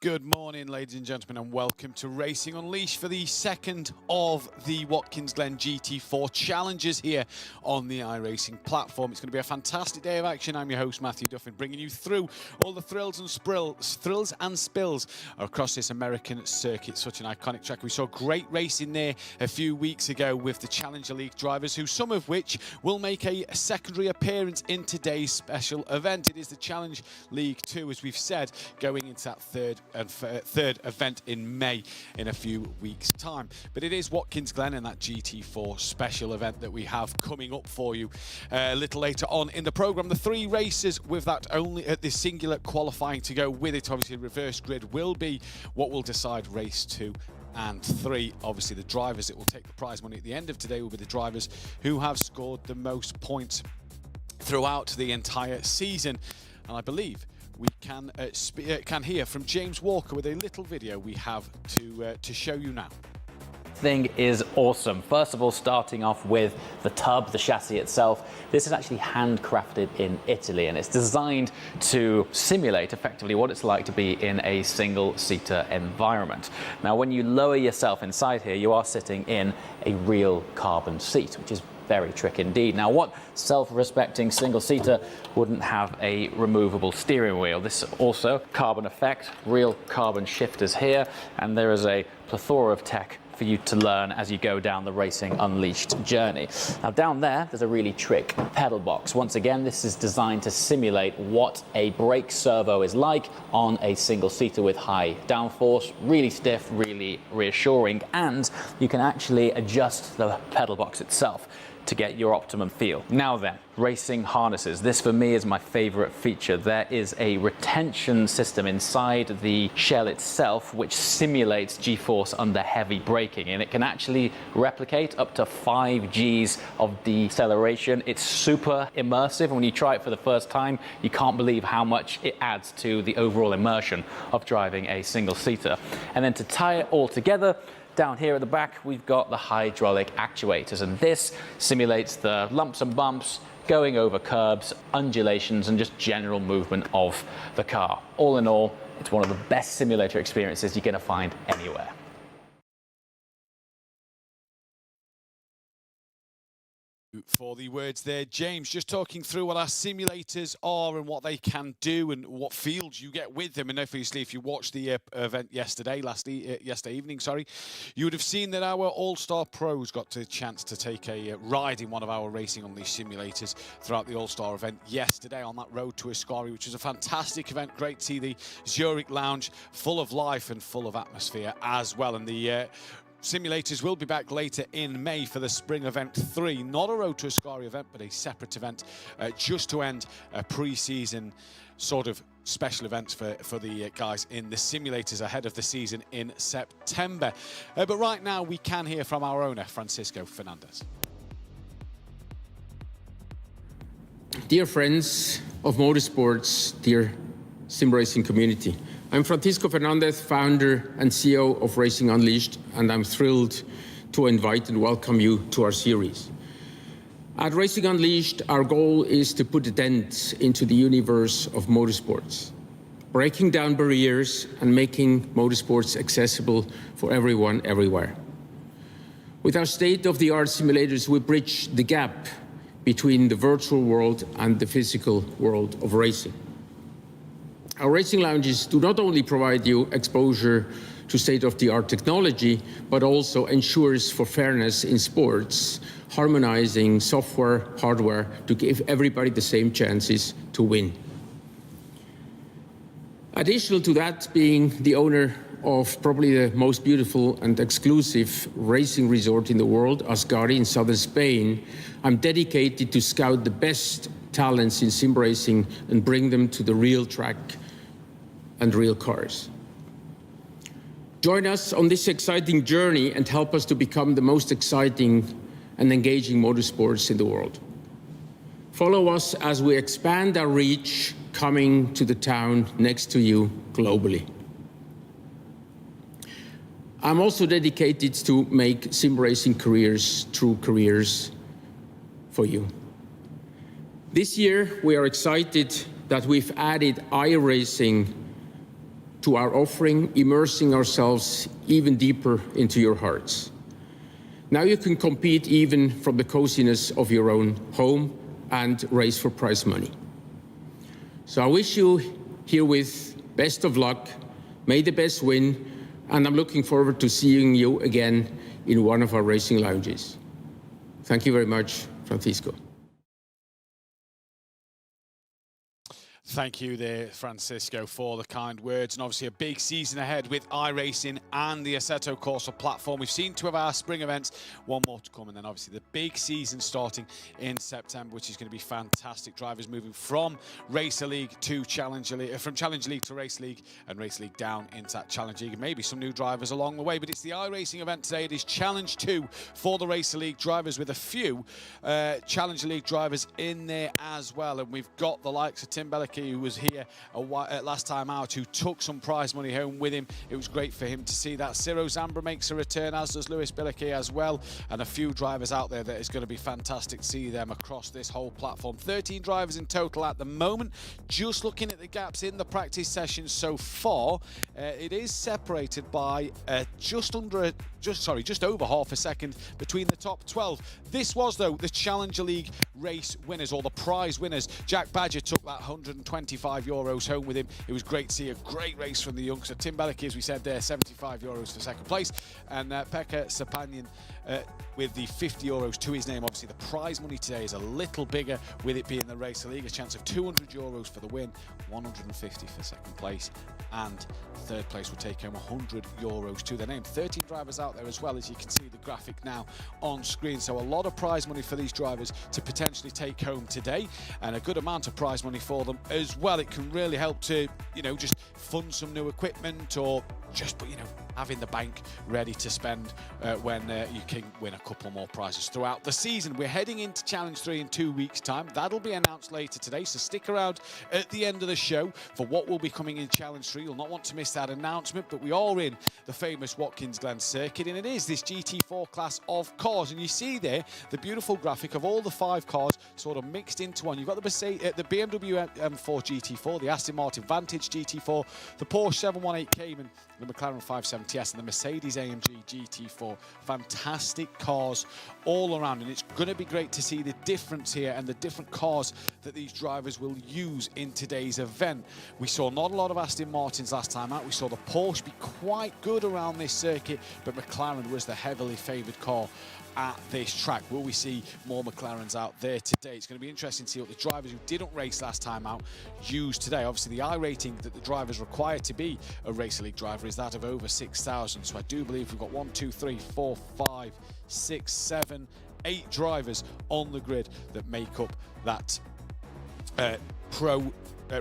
Good morning, ladies and gentlemen, and welcome to Racing Unleashed for the second of the Watkins Glen GT4 challenges here on the iRacing platform. It's going to be a fantastic day of action. I'm your host, Matthew Duffin, bringing you through all the thrills and spills across this American circuit. Such an iconic track. We saw great racing there a few weeks ago with the Challenger League drivers, who some of which will make a secondary appearance in today's special event. It is the Challenge League 2, as we've said, going into that third event in May in a few weeks' time. But it is Watkins Glen and that GT4 special event that we have coming up for you a little later on in the programme. The three races with that only the singular qualifying to go with it. Obviously, reverse grid will be what will decide race 2 and 3. Obviously, the drivers that will take the prize money at the end of today will be the drivers who have scored the most points throughout the entire season. And I believe we can hear from James Walker with a little video we have to show you now. Thing is awesome. First of all, starting off with the tub, the chassis itself. This is actually handcrafted in Italy, and it's designed to simulate effectively what it's like to be in a single-seater environment. Now, when you lower yourself inside here, you are sitting in a real carbon seat, which is very tricky indeed. Now, what self-respecting single-seater wouldn't have a removable steering wheel? This also carbon effect, real carbon shifters here, and there is a plethora of tech for you to learn as you go down the Racing Unleashed journey. Now, down there's a really trick pedal box. Once again, this is designed to simulate what a brake servo is like on a single-seater with high downforce, really stiff, really reassuring, and you can actually adjust the pedal box itself to get your optimum feel. Now then, racing harnesses. This for me is my favorite feature. There is a retention system inside the shell itself which simulates G-force under heavy braking, and it can actually replicate up to 5 Gs of deceleration. It's super immersive, and when you try it for the first time, you can't believe how much it adds to the overall immersion of driving a single-seater. And then to tie it all together, down here at the back, we've got the hydraulic actuators, and this simulates the lumps and bumps, going over curbs, undulations, and just general movement of the car. All in all, it's one of the best simulator experiences you're going to find anywhere. For the words there, James, just talking through what our simulators are and what they can do and what fields you get with them. And obviously, if you watched the event yesterday evening, you would have seen that our All-Star pros got the chance to take a ride in one of our Racing Unleashed simulators throughout the All-Star event yesterday on that road to Ascari, which was a fantastic event. Great to see the Zurich Lounge full of life and full of atmosphere as well. And the simulators will be back later in May for the Spring Event 3. Not a Road to Ascari event, but a separate event just to end a pre-season sort of special events for the guys in the simulators ahead of the season in September. But right now we can hear from our owner, Francisco Fernandez. Dear friends of motorsports, dear sim racing community, I'm Francisco Fernandez, founder and CEO of Racing Unleashed, and I'm thrilled to invite and welcome you to our series. At Racing Unleashed, our goal is to put a dent into the universe of motorsports, breaking down barriers and making motorsports accessible for everyone, everywhere. With our state-of-the-art simulators, we bridge the gap between the virtual world and the physical world of racing. Our racing lounges do not only provide you exposure to state-of-the-art technology, but also ensures for fairness in sports, harmonizing software, hardware to give everybody the same chances to win. Additional to that, being the owner of probably the most beautiful and exclusive racing resort in the world, Ascari in southern Spain, I'm dedicated to scout the best talents in sim racing and bring them to the real track and real cars. Join us on this exciting journey and help us to become the most exciting and engaging motorsports in the world. Follow us as we expand our reach, coming to the town next to you globally. I'm also dedicated to make sim racing careers true careers for you. This year, we are excited that we've added iRacing to our offering, immersing ourselves even deeper into your hearts. Now you can compete even from the coziness of your own home and race for prize money. So I wish you herewith best of luck, may the best win, and I'm looking forward to seeing you again in one of our racing lounges. Thank you very much, Francisco. Thank you there, Francisco, for the kind words. And obviously a big season ahead with iRacing and the Assetto Corsa platform. We've seen 2 of our spring events, 1 more to come. And then obviously the big season starting in September, which is going to be fantastic. Drivers moving from Racer League to Challenger League, from Challenger League to Race League, and Race League down into that Challenger League. And maybe some new drivers along the way. But it's the iRacing event today. It is Challenge 2 for the Racer League drivers, with a few Challenger League drivers in there as well. And we've got the likes of Tim Bellick, who was here last time out, who took some prize money home with him. It was great for him to see that. Ciro Zambra makes a return, as does Lewis Billicky as well, and a few drivers out there that is going to be fantastic to see them across this whole platform. 13 drivers in total at the moment. Just looking at the gaps in the practice session so far, it is separated by just over half a second between the top 12. This was, though, the Challenger League race winners, or the prize winners. Jack Badger took that €125 home with him. It was great to see a great race from the youngster. Tim Bellick, as we said there, €75 for second place, and Pekka Sapanyan with the €50 to his name. Obviously, the prize money today is a little bigger, with it being the Racer League. A chance of €200 for the win, 150 for second place, and third place will take home €100 to their name. 13 drivers out there as well, as you can see the graphic now on screen. So a lot of prize money for these drivers to potentially take home today, and a good amount of prize money for them as well. It can really help to, just fund some new equipment, or just, having the bank ready to spend when you can win a couple more prizes throughout the season. We're heading into Challenge 3 in 2 weeks' time. That'll be announced later today, so stick around at the end of the show for what will be coming in Challenge 3. You'll not want to miss that announcement, but we are in the famous Watkins Glen circuit, and it is this GT4 class of cars. And you see there the beautiful graphic of all the 5 cars sort of mixed into one. You've got the BMW M4 GT4, the Aston Martin Vantage GT4, the Porsche 718 Cayman, the McLaren 570S, and the Mercedes AMG GT4. Fantastic cars all around, and it's going to be great to see the difference here and the different cars that these drivers will use in today's event. We saw not a lot of Aston Martins last time out. We saw the Porsche be quite good around this circuit, but McLaren was the heavily favoured car at this track. Will we see more McLarens out there today? It's going to be interesting to see what the drivers who didn't race last time out use today. Obviously, the iRating that the drivers require to be a Racer League driver is that of over 6,000. So I do believe we've got 1, 2, 3, 4, 5, 6, 7, 8 drivers on the grid that make up that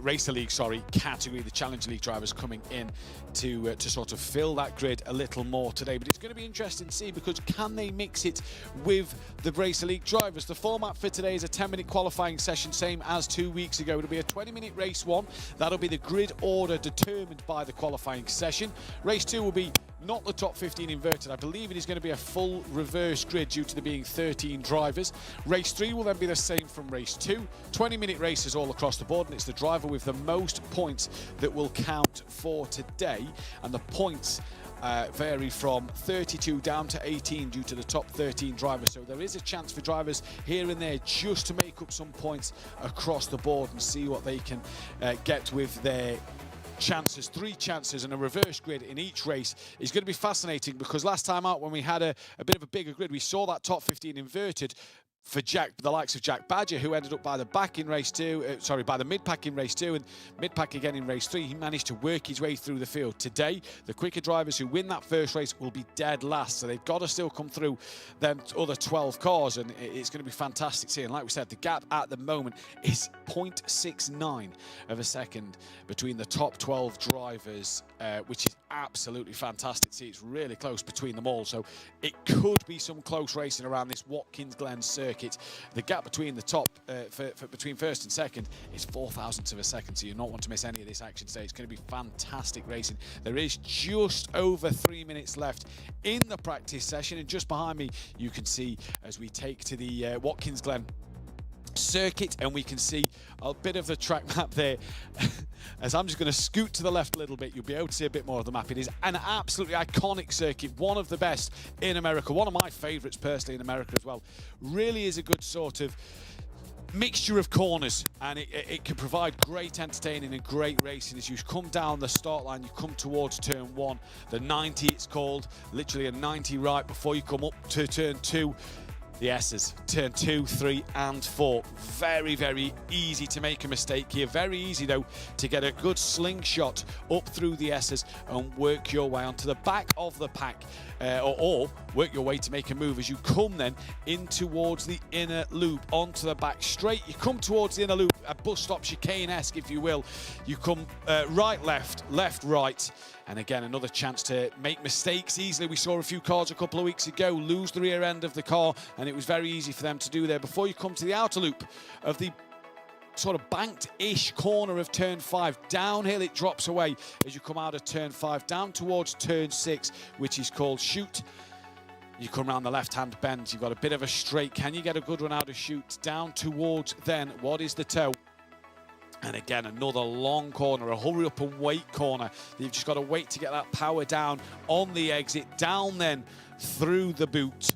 Racer League, category. The Challenger League drivers coming in to sort of fill that grid a little more today. But it's going to be interesting to see, because can they mix it with the Racer League drivers? The format for today is a 10-minute qualifying session, same as 2 weeks ago. It'll be a 20-minute race 1. That'll be the grid order determined by the qualifying session. Race 2 will be not the top 15 inverted. I believe it is going to be a full reverse grid due to there being 13 drivers. Race 3 will then be the same from race 2. 20-minute races all across the board, and it's the driver with the most points that will count for today. And the points vary from 32 down to 18 due to the top 13 drivers. So there is a chance for drivers here and there just to make up some points across the board and see what they can get with their chances. 3 chances and a reverse grid in each race is going to be fascinating, because last time out, when we had a bit of a bigger grid, we saw that top 15 inverted for the likes of Jack Badger, who ended up by the back in race 2, by the mid-pack in race 2 and mid-pack again in race 3. He managed to work his way through the field. Today, the quicker drivers who win that first race will be dead last, so they've got to still come through them other 12 cars, and it's going to be fantastic seeing. Like we said, the gap at the moment is 0.69 of a second between the top 12 drivers, which is absolutely fantastic to see. It's really close between them all, so it could be some close racing around this Watkins Glen circuit. The gap between the top, between first and second, is 0.04 of a second, so you not want to miss any of this action today. It's going to be fantastic racing. There is just over 3 minutes left in the practice session, and just behind me you can see, as we take to the Watkins Glen circuit, and we can see a bit of the track map there. as I'm just going to scoot to the left a little bit, you'll be able to see a bit more of the map. It is an absolutely iconic circuit, one of the best in America, one of my favourites personally in America as well. Really is a good sort of mixture of corners, and it can provide great entertaining and great racing. As you come down the start line, you come towards turn 1, the 90 it's called, literally a 90 right before you come up to turn 2. The S's, turn 2, 3 and 4. Very, very easy to make a mistake here. Very easy though to get a good slingshot up through the S's and work your way onto the back of the pack, or work your way to make a move as you come then in towards the inner loop, onto the back straight. You come towards the inner loop, a bus stop chicane-esque if you will. You come right, left, left, right. And again, another chance to make mistakes easily. We saw a few cars a couple of weeks ago lose the rear end of the car, and it was very easy for them to do there. Before you come to the outer loop of the sort of banked-ish corner of turn 5, downhill it drops away as you come out of turn 5, down towards turn 6, which is called Shoot. You come around the left-hand bend, you've got a bit of a straight. Can you get a good one out of Shoot? Down towards then, what is the toe? And again, another long corner, a hurry up and wait corner. You've just got to wait to get that power down on the exit, down then through the boot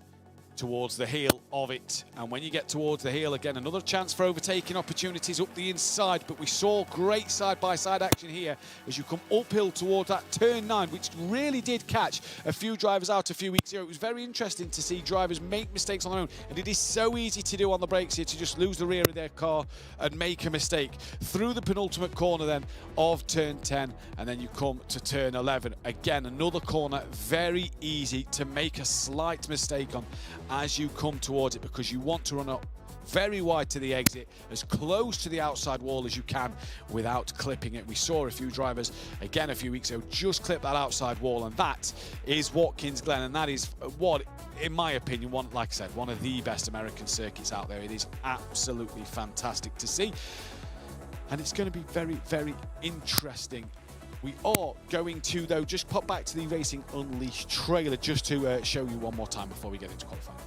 towards the heel of it. And when you get towards the heel, again, another chance for overtaking opportunities up the inside. But we saw great side-by-side action here as you come uphill towards that turn 9, which really did catch a few drivers out a few weeks ago. It was very interesting to see drivers make mistakes on their own. And it is so easy to do on the brakes here, to just lose the rear of their car and make a mistake. Through the penultimate corner then of turn 10, and then you come to turn 11. Again, another corner, very easy to make a slight mistake on as you come towards it, because you want to run up very wide to the exit, as close to the outside wall as you can without clipping it. We saw a few drivers, again, a few weeks ago, just clip that outside wall, and that is Watkins Glen, and that is what, in my opinion, like I said, one of the best American circuits out there. It is absolutely fantastic to see, and it's going to be very, very interesting. We are going to, though, just pop back to the Racing Unleashed trailer just to show you one more time before we get into qualifying.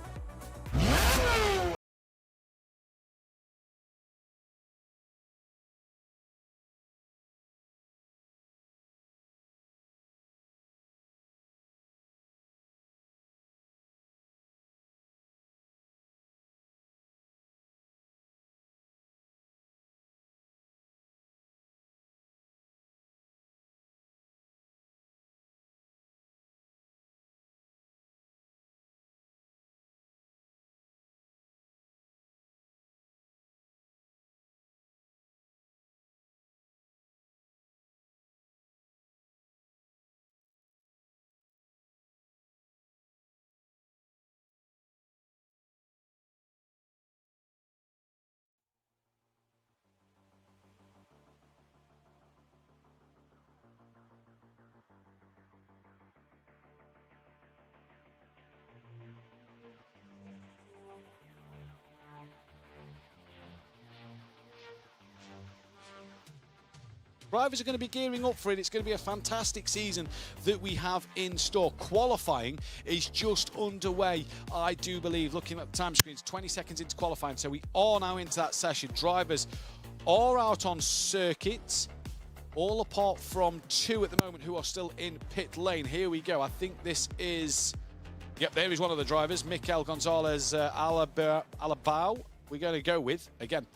Drivers are going to be gearing up for it. It's going to be a fantastic season that we have in store. Qualifying is just underway, I do believe. Looking at the time screens, 20 seconds into qualifying, so we are now into that session. Drivers are out on circuits, all apart from 2 at the moment who are still in pit lane. Here we go. I think this is... Yep, there is one of the drivers, Mikel Gonzalez Alabao. We're going to go with, again,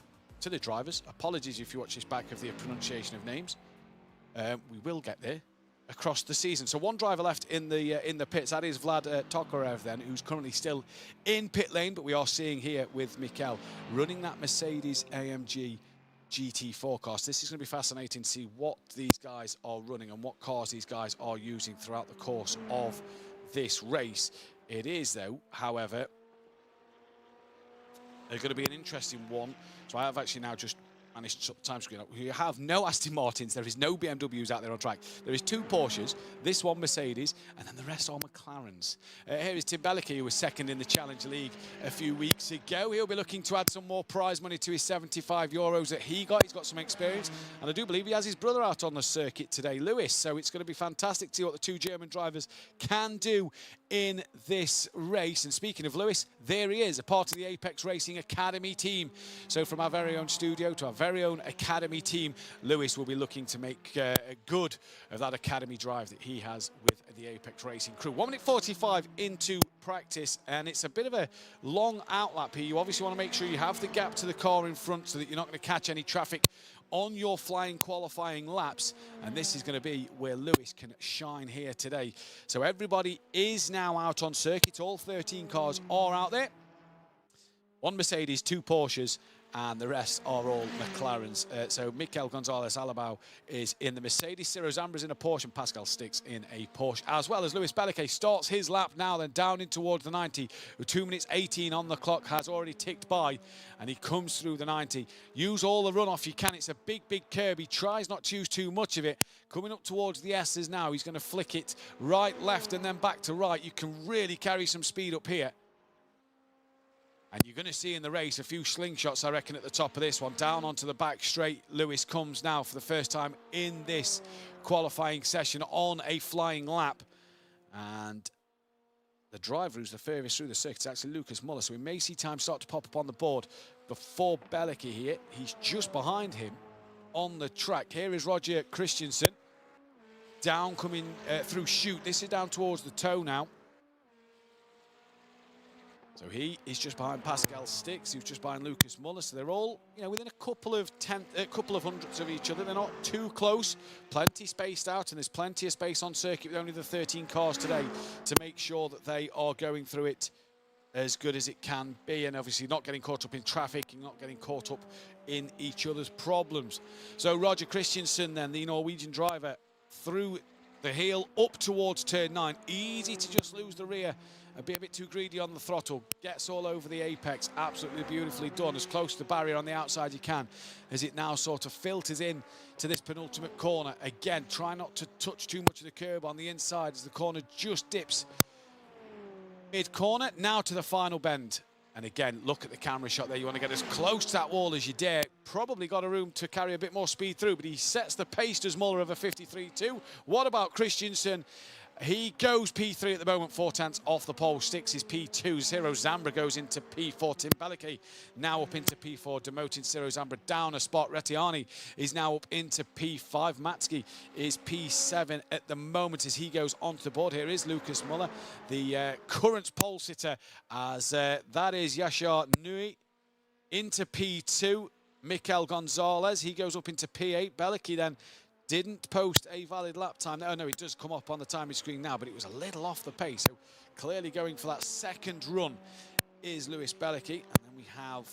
to the drivers. Apologies if you watch this back of the pronunciation of names. We will get there across the season. So one driver left in the pits. That is Vlad Tokarev then, who's currently still in pit lane. But we are seeing here with Mikel running that Mercedes AMG GT4 car. So this is going to be fascinating to see what these guys are running and what cars these guys are using throughout the course of this race. It is, though, however, they're going to be an interesting one. So I have actually now just managed to shut the time screen up. You have no Aston Martins. There is no BMWs out there on track. There is 2 Porsches, this one Mercedes, and then the rest are McLarens. Here is Tim Bellicky, who was second in the Challenge League a few weeks ago. He'll be looking to add some more prize money to his 75 euros that he got. He's got some experience, and I do believe he has his brother out on the circuit today, Lewis. So it's going to be fantastic to see what the 2 German drivers can do in this race. And speaking of Lewis, there he is, a part of the Apex Racing Academy team. So from our very own studio to our very own Academy team, Lewis will be looking to make good of that Academy drive that he has with the Apex Racing crew. 1 minute 45 into practice, and it's a bit of a long outlap here. You obviously want to make sure you have the gap to the car in front so that you're not going to catch any traffic on your flying qualifying laps, and this is going to be where Lewis can shine here today. So everybody is now out on circuit. All 13 cars are out there. 1 Mercedes, 2 Porsches, and the rest are all McLarens. So Mikel Gonzalez-Alabau is in the Mercedes, Ciro Zambra's in a Porsche, and Pascal Sticks in a Porsche, as well as Lewis Belliquet starts his lap now, then down in towards the 90. 2 minutes 18 on the clock has already ticked by, and he comes through the 90. Use all the runoff you can. It's a big, big curb. He tries not to use too much of it. Coming up towards the S's now. He's going to flick it right, left, and then back to right. You can really carry some speed up here. And you're going to see in the race a few slingshots, I reckon, at the top of this one. Down onto the back straight, Lewis comes now for the first time in this qualifying session on a flying lap. And the driver who's the furthest through the circuit is actually Lucas Muller. So we may see time start to pop up on the board before Belliquet here. He's just behind him on the track. Here is Roger Christensen. Down coming through chute. This is down towards the toe now. So he is just behind Pascal Sticks, who's just behind Lucas Muller. So they're all, you know, within a couple of hundredths of each other. They're not too close, plenty spaced out, and there's plenty of space on circuit with only the 13 cars today to make sure that they are going through it as good as it can be, and obviously not getting caught up in traffic and not getting caught up in each other's problems. So Roger Christensen then, the Norwegian driver, through the heel up towards turn 9. Easy to just lose the rear and be a bit too greedy on the throttle. Gets all over the apex. Absolutely beautifully done. As close to the barrier on the outside you can, as it now sort of filters in to this penultimate corner. Again, try not to touch too much of the curb on the inside as the corner just dips mid-corner. Now to the final bend. And again, look at the camera shot there. You want to get as close to that wall as you dare. Probably got a room to carry a bit more speed through, but he sets the pace, does Muller, of a 53.2. What about Christensen? He goes P3 at the moment, 4 tenths off the pole. Sticks his P2. Ciro Zambra goes into P4. Tim Belliquet now up into P4, demoting Ciro Zambra down a spot. Rettiani is now up into P5. Matsky is P7 at the moment as he goes onto the board. Here is Lucas Muller, the current pole sitter, as that is Yashar Nui into P2. Mikel Gonzalez, he goes up into P8. Belliquet then didn't post a valid lap time. Oh, no, it does come up on the timing screen now, but it was a little off the pace. So clearly going for that second run is Lewis Belliquet. And then we have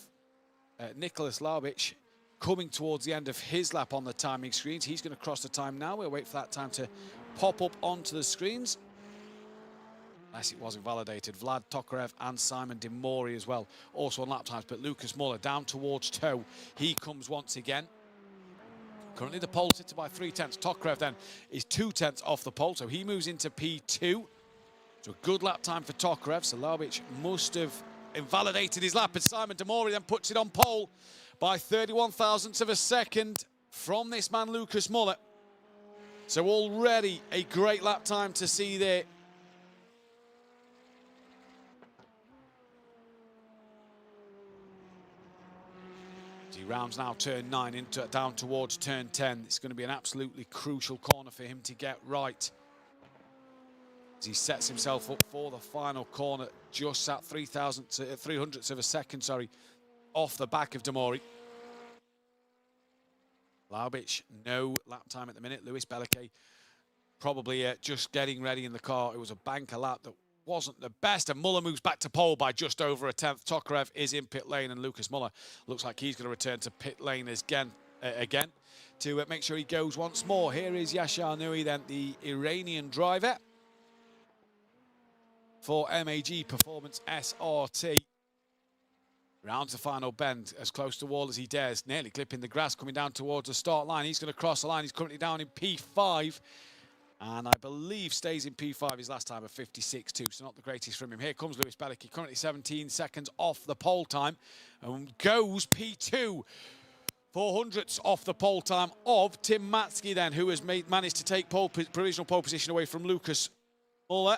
Nicholas Laubich coming towards the end of his lap on the timing screens. He's going to cross the time now. We'll wait for that time to pop up onto the screens. Unless it wasn't validated. Vlad Tokarev and Simon Demori as well, also on lap times. But Lucas Muller down towards toe. He comes once again. Currently the pole sitter by 3 tenths. Tokarev then is 2 tenths off the pole, so he moves into P2. So a good lap time for Tokarev. So Laubich must have invalidated his lap, and Simon Demori then puts it on pole by 31 thousandths of a second from this man Lucas Muller. So already a great lap time to see there. He rounds now turn 9 down towards turn 10. It's going to be an absolutely crucial corner for him to get right, as he sets himself up for the final corner, just at 300ths of a second, off the back of Demori. Laubich, no lap time at the minute. Lewis Belliquet probably just getting ready in the car. It was a banker lap that wasn't the best, and Muller moves back to pole by just over a tenth. Tokarev is in pit lane, and Lucas Muller looks like he's going to return to pit lane again to make sure he goes once more. Here is Yashar Nui, then the Iranian driver for MAG Performance SRT. Round to final bend, as close to the wall as he dares, nearly clipping the grass, coming down towards the start line. He's going to cross the line. He's currently down in P5. And I believe stays in P5 his last time of 56.2, so not the greatest from him. Here comes Lewis Belliquet, currently 17 seconds off the pole time, and goes P2. 400ths off the pole time of Tim Matsky then, who has managed to take provisional pole position away from Lucas Muller.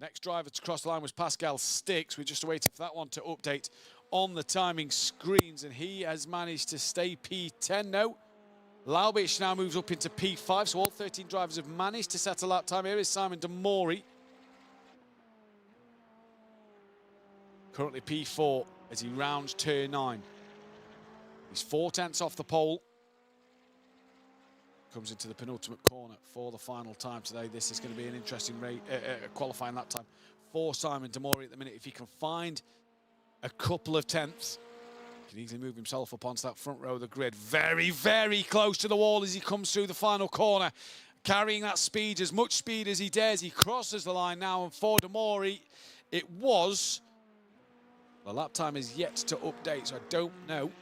Next driver to cross the line was Pascal Sticks. We're just waiting for that one to update on the timing screens, and he has managed to stay P10 now. Laubich now moves up into P5, so all 13 drivers have managed to set a lap time. Here is Simon De Mori. Currently P4 as he rounds turn 9. He's 4 tenths off the pole. Comes into the penultimate corner for the final time today. This is going to be an interesting qualifying lap time for Simon De Mori at the minute. If he can find a couple of tenths, he can easily move himself up onto that front row of the grid. Very, very close to the wall as he comes through the final corner, carrying that speed, as much speed as he dares. He crosses the line now, and for De Mori, it was... The lap time is yet to update, so I don't know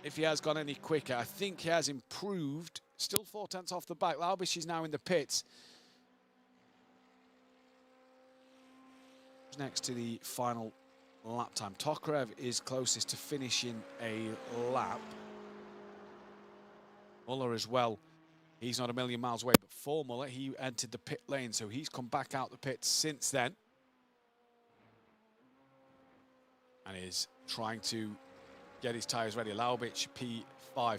if he has gone any quicker. I think he has improved. Still 4 tenths off the back. Laubich is now in the pits. Next to the final lap time. Tokarev is closest to finishing a lap. Muller as well. He's not a million miles away, but for Muller, he entered the pit lane, so he's come back out the pits since then. And is trying to get his tyres ready. Laubich, P5.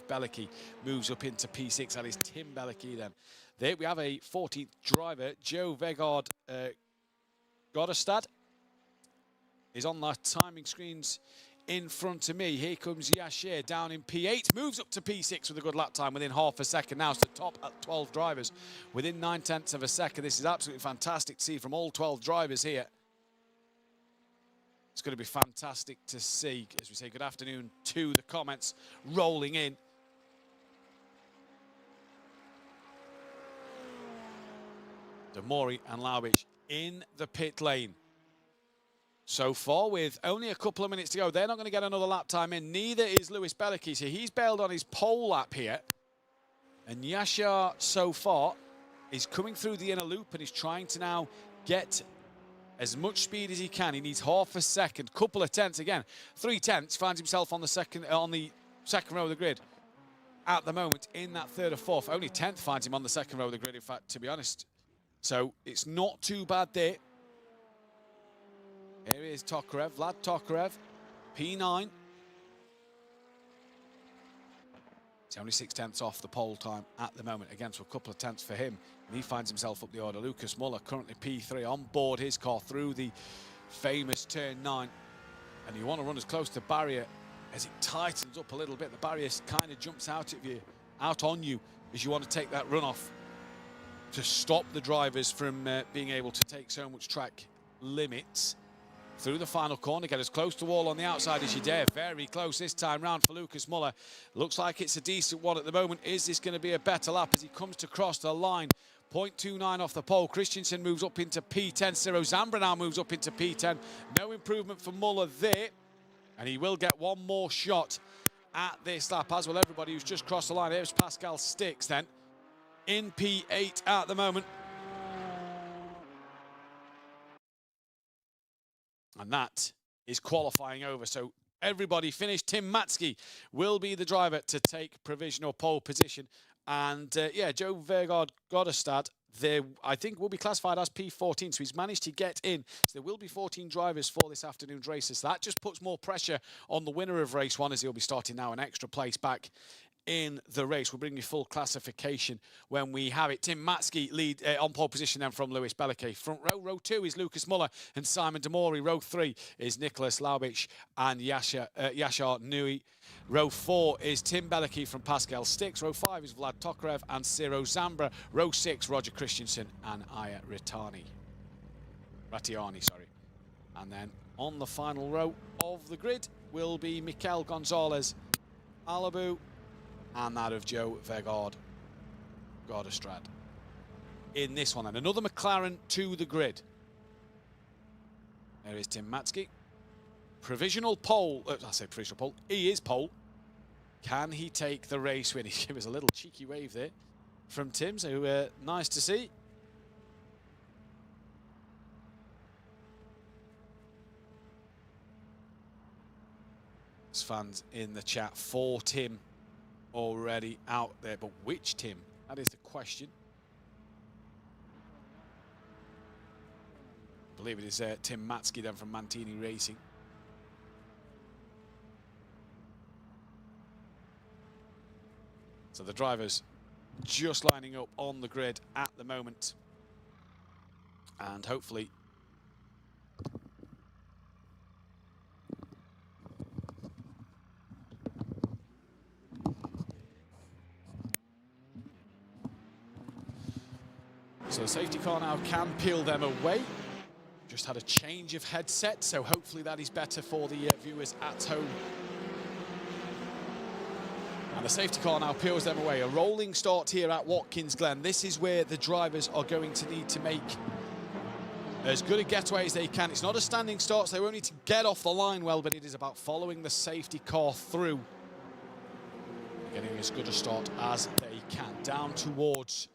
Belicki moves up into P6. That is Tim Belicki then. There we have a 14th driver. Joe Vegard Godestad is on the timing screens in front of me. Here comes Yashir down in P8. Moves up to P6 with a good lap time within half a second. Now it's the top at 12 drivers within 9 tenths of a second. This is absolutely fantastic to see from all 12 drivers here. It's going to be fantastic to see, as we say good afternoon to the comments rolling in. De Mori and Laubich in the pit lane. So far, with only a couple of minutes to go, they're not going to get another lap time in. Neither is Lewis Belicki, so he's bailed on his pole lap here. And Yashar, so far, is coming through the inner loop and is trying to now get as much speed as he can. He needs half a second, couple of tenths again. 3 tenths, finds himself on the second row of the grid. At the moment, in that third or fourth, only 10th finds him on the second row of the grid, in fact, to be honest. So it's not too bad there. Here is Tokarev, Vlad Tokarev, P9. It's only 6 tenths off the pole time at the moment, again, so a couple of tenths for him. And he finds himself up the order. Lucas Muller, currently P3, on board his car through the famous turn 9. And you want to run as close to the barrier as it tightens up a little bit. The barrier kind of jumps out on you as you want to take that run off to stop the drivers from being able to take so much track limits. Through the final corner, get as close to the wall on the outside as you dare. Very close this time round for Lucas Muller. Looks like it's a decent one at the moment. Is this going to be a better lap as he comes to cross the line? 0.29 off the pole. Christensen moves up into P10. Ciro Zambra now moves up into P10. No improvement for Muller there. And he will get one more shot at this lap, as will everybody who's just crossed the line. Here's Pascal Sticks then, in P8 at the moment. And that is qualifying over. So everybody finished. Tim Matsky will be the driver to take provisional pole position. And yeah, Joe Vergaard Godestad, I think, will be classified as P14. So he's managed to get in. So there will be 14 drivers for this afternoon's races. So that just puts more pressure on the winner of race 1, as he'll be starting now an extra place back in the race. We'll bring you full classification when we have it. Tim Matsky lead on pole position then from Lewis Belicki. Front row, row 2 is Lucas Muller and Simon De Mori. Row 3 is Nicholas Laubich and Yashar Nui. Row 4 is Tim Belicki from Pascal Sticks. Row 5 is Vlad Tokarev and Ciro Zambra. Row 6, Roger Christensen and Aya Ratiani. And then on the final row of the grid will be Mikel Gonzalez Alabu and that of Joe Vergaard Godestrad. In this one, and another McLaren to the grid. There is Tim Matsky. Provisional pole, I say provisional pole, he is pole. Can he take the race win? He gave us a little cheeky wave there from Tim, so nice to see. There's fans in the chat for Tim already out there, but which Tim? That is the question. I believe it is Tim Matsky then from Mantini Racing. So the drivers just lining up on the grid at the moment. And hopefully so the safety car now can peel them away. Just had a change of headset, so hopefully that is better for the viewers at home. And the safety car now peels them away. A rolling start here at Watkins Glen. This is where the drivers are going to need to make as good a getaway as they can. It's not a standing start, so they won't need to get off the line well, but it is about following the safety car through. Getting as good a start as they can. Down towards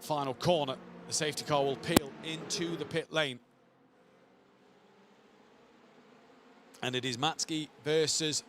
final corner. The safety car will peel into the pit lane. And it is Matsky versus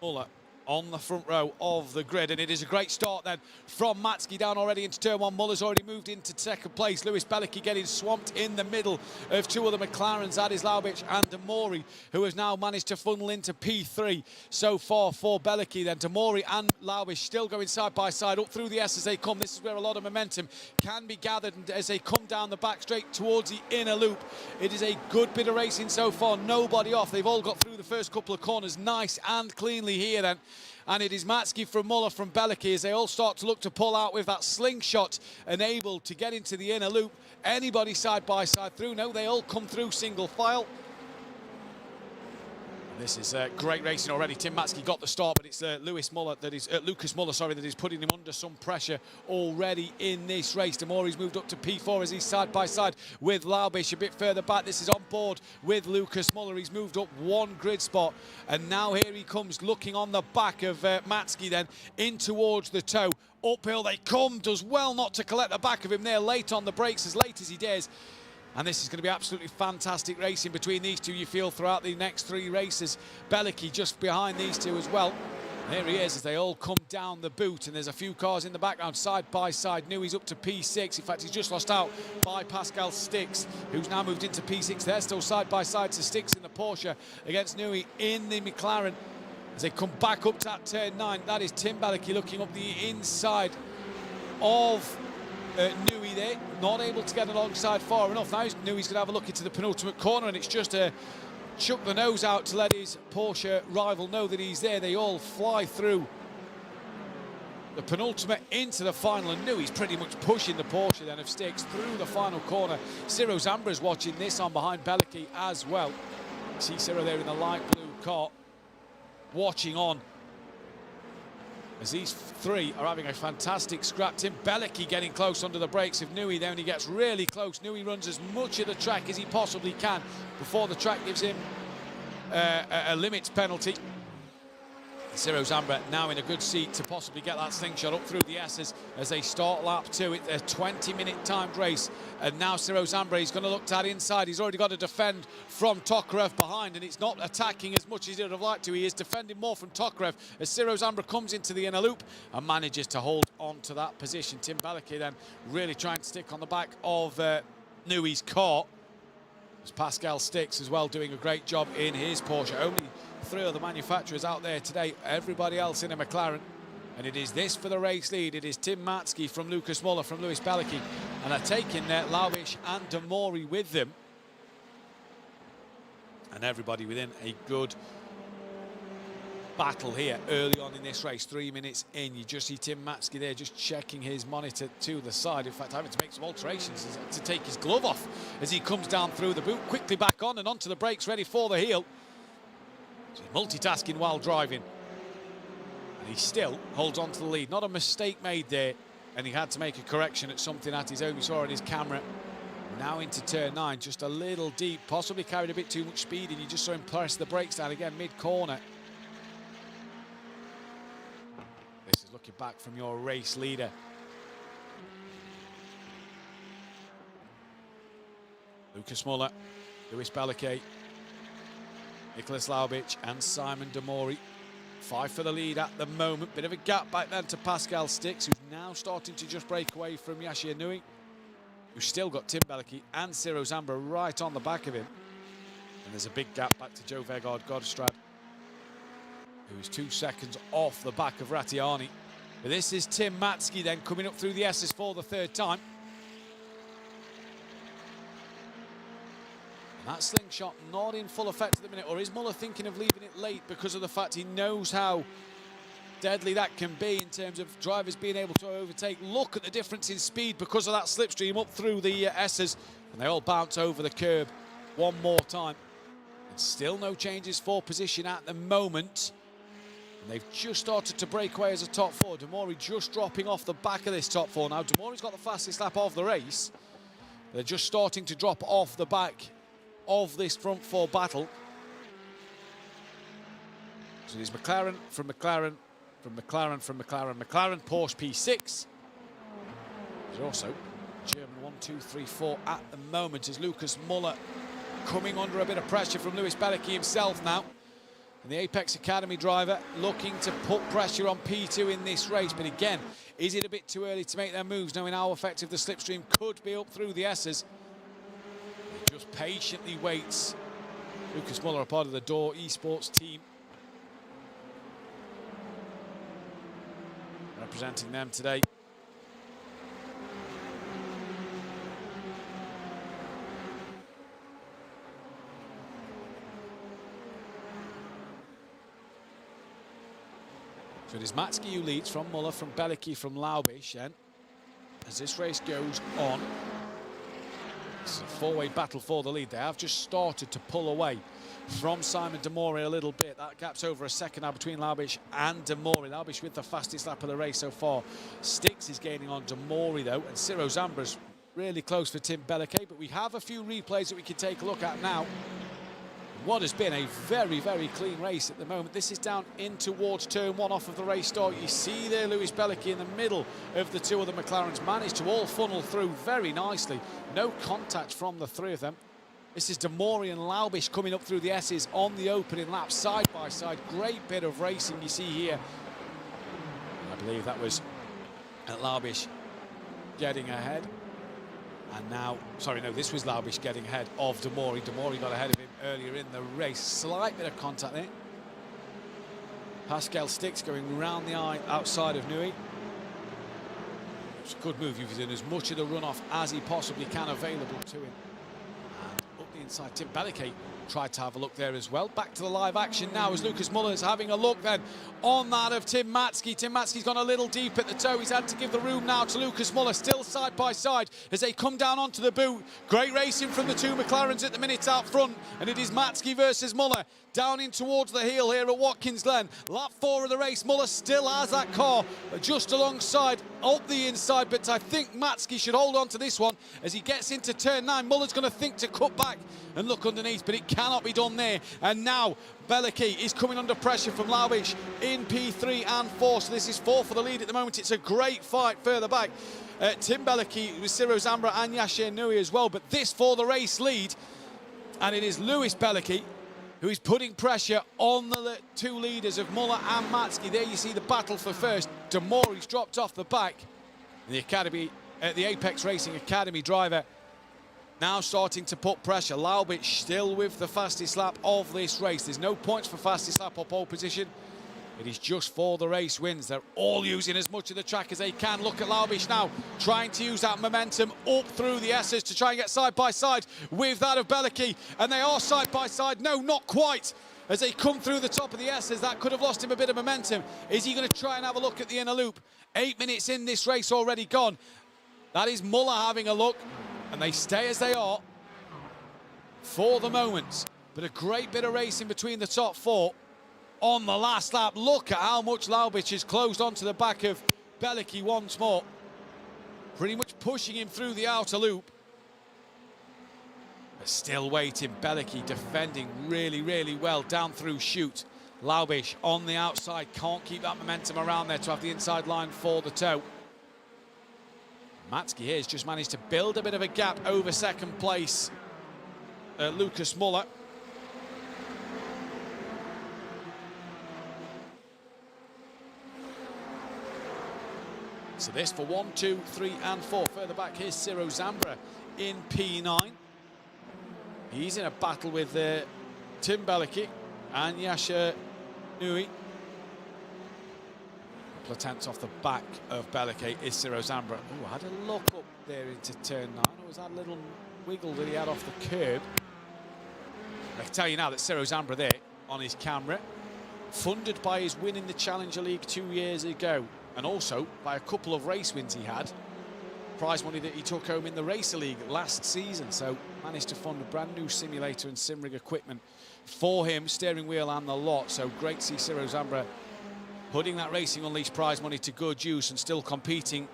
Muller on the front row of the grid, and it is a great start then from Matsky down already into turn one. Muller's already moved into second place. Lewis Bellicke getting swamped in the middle of two other McLarens, that is Laubich and Demori, who has now managed to funnel into P3 so far for Bellicke. Then Demori and Laubich still going side by side up through the S as they come. This is where a lot of momentum can be gathered as they come down the back straight towards the inner loop. It is a good bit of racing so far, nobody off. They've all got through the first couple of corners nice and cleanly here then. And it is Matsky from Muller from Bellicke as they all start to look to pull out with that slingshot and able to get into the inner loop. Anybody side by side through? No, they all come through single file. This is great racing already. Tim Matsky got the start, but it's Lucas Muller, that is putting him under some pressure already in this race. Demori's moved up to P4 as he's side by side with Laubich a bit further back. This is on board with Lucas Muller. He's moved up one grid spot, and now here he comes looking on the back of Matsky then in towards the toe. Uphill they come, does well not to collect the back of him there late on the brakes, as late as he dares. And this is going to be absolutely fantastic racing between these two, you feel, throughout the next three races. Bellicke just behind these two as well. There he is as they all come down the boot, and there's a few cars in the background side by side. Newey's up to P6. In fact, he's just lost out by Pascal Stix, who's now moved into P6. They're still side by side to Stix in the Porsche against Newey in the McLaren. As they come back up to that turn 9, that is Tim Bellicke looking up the inside of Newey there, not able to get alongside far enough. Now Newey's going to have a look into the penultimate corner, and it's just a chuck the nose out to let his Porsche rival know that he's there. They all fly through the penultimate into the final, and Newey's pretty much pushing the Porsche then of Stix through the final corner. Ciro Zambra's watching this on behind Bellicke as well. You see Ciro there in the light blue car watching on as these three are having a fantastic scrap. Tim Bellicke getting close under the brakes of Newey there, and he gets really close. Newey runs as much of the track as he possibly can before the track gives him a limits penalty. Ciro Zambra now in a good seat to possibly get that slingshot up through the S's as they start lap 2. It's a 20-minute timed race, and now Ciro Zambra is going to look to that inside. He's already got to defend from Tokarev behind, and it's not attacking as much as he would have liked to. He is defending more from Tokarev as Ciro Zambra comes into the inner loop and manages to hold on to that position. Tim Bellicke then really trying to stick on the back of Newey's car. As Pascal Stix as well doing a great job in his Porsche. Only 3 other manufacturers out there today, everybody else in a McLaren. And it is this for the race lead. It is Tim Matsky from Lucas Muller from Lewis Bellicke, and they're taking Laubich and Demori with them. And everybody within a good battle here early on in this race. 3 minutes in, you just see Tim Matsky there just checking his monitor to the side. In fact, having to make some alterations to take his glove off as he comes down through the boot, quickly back on and onto the brakes, ready for the heel. So he's multitasking while driving, and he still holds on to the lead. Not a mistake made there, and he had to make a correction at something at his own. We saw on his camera. Now into turn 9, just a little deep, possibly carried a bit too much speed, and you just saw him press the brakes down again mid-corner. This is looking back from your race leader. Lucas Muller, Lewis Bellicke, Nicholas Laubich and Simon Demori. 5 for the lead at the moment. Bit of a gap back then to Pascal Stix, who's now starting to just break away from Yashir Newey. who's still got Tim Belleke and Ciro Zambra right on the back of him. And there's a big gap back to Joe Vegard Godstrad, who is 2 seconds off the back of Ratiani. But this is Tim Matzke then coming up through the S's for the third time. And that slingshot not in full effect at the minute, or is Muller thinking of leaving it late because of the fact he knows how deadly that can be in terms of drivers being able to overtake? Look at the difference in speed because of that slipstream up through the S's, and they all bounce over the curb one more time. And still no changes for position at the moment. And they've just started to break away as a top four. Demori just dropping off the back of this top four now. Demori's got the fastest lap of the race. They're just starting to drop off the back of this front four battle. So it is McLaren from McLaren, from McLaren, from McLaren, McLaren, Porsche P6. There's also German 1, 2, 3, 4 at the moment as Lucas Muller coming under a bit of pressure from Lewis Belleke himself now. And the Apex Academy driver looking to put pressure on P2 in this race. But again, is it a bit too early to make their moves, knowing how effective the slipstream could be up through the S's? He just patiently waits. Lucas Muller, a part of the Door esports team, representing them today. So it is Matzke who leads from Muller, from Belleke, from Laubisch. Then, as this race goes on, it's a four-way battle for the lead. They have just started to pull away from Simon Demori a little bit. That gap's over a second now between Laubisch and Demori. Laubisch with the fastest lap of the race so far. Stix is gaining on Demori though, and Ciro Zambra's really close for Tim Belleke. But we have a few replays that we can take a look at now. What has been a very, very clean race at the moment. This is down in towards turn one off of the race start. You see there Lewis Belleke in the middle of the two of the McLarens, managed to all funnel through very nicely. No contact from the three of them. This is Demori and Laubisch coming up through the S's on the opening lap, side by side. Great bit of racing you see here. I believe that was Laubisch getting ahead. And now, sorry, no, this was Laubisch getting ahead of Demori. Demori got ahead of him earlier in the race. Slight bit of contact there. Pascal Stix going round the eye outside of Nui. It's a good move. He's in as much of the runoff as he possibly can available to him. And up the inside, Tim Belleke tried to have a look there as well. Back to the live action now as Lucas Muller is having a look then on that of Tim Matzke. Tim Matzke's gone a little deep at the toe. He's had to give the room now to Lucas Muller, still side by side as they come down onto the boot. Great racing from the two McLarens at the minute out front, and it is Matzke versus Muller down in towards the heel here at Watkins Glen. Lap 4 of the race. Muller still has that car just alongside up the inside, but I think Matzke should hold on to this one as he gets into turn 9. Muller's going to think to cut back and look underneath, but it cannot be done there. And now Belleke is coming under pressure from Laubisch in P3 and 4, so this is 4 for the lead at the moment. It's a great fight further back. Tim Belleke with Ciro Zambra and Yasher Nui as well, but this for the race lead, and it is Lewis Belleke who is putting pressure on the two leaders of Muller and Matzke. There you see the battle for first. Demori's dropped off the back. The Academy, the Apex Racing Academy driver now starting to put pressure. Laubisch still with the fastest lap of this race. There's no points for fastest lap or pole position. It is just for the race wins. They're all using as much of the track as they can. Look at Laubisch now, trying to use that momentum up through the S's to try and get side by side with that of Belleke. And they are side by side. No, not quite. As they come through the top of the S's, that could have lost him a bit of momentum. Is he going to try and have a look at the inner loop? 8 minutes in this race already gone. That is Muller having a look. And they stay as they are for the moment. But a great bit of racing between the top 4 on the last lap. Look at how much Laubisch has closed onto the back of Belleke once more. Pretty much pushing him through the outer loop. But still waiting. Belleke defending really, really well down through chute. Laubisch on the outside. Can't keep that momentum around there to have the inside line for the toe. Matzke here has just managed to build a bit of a gap over second place. Lucas Muller. So this for 1, 2, 3 and 4. Further back, here's Ciro Zambra in P9. He's in a battle with Tim Belicky and Yasha Nui. A couple of tenths off the back of Belicky is Ciro Zambra. Oh, had a look up there into turn 9. Or was that a little wiggle that he had off the curb? I can tell you now that Ciro Zambra there on his camera, funded by his win in the Challenger League 2 years ago, and also by a couple of race wins he had. Prize money that he took home in the Racer League last season, so managed to fund a brand new simulator and sim rig equipment for him, steering wheel and the lot. So great to see Ciro Zambra putting that Racing Unleashed prize money to good use and still competing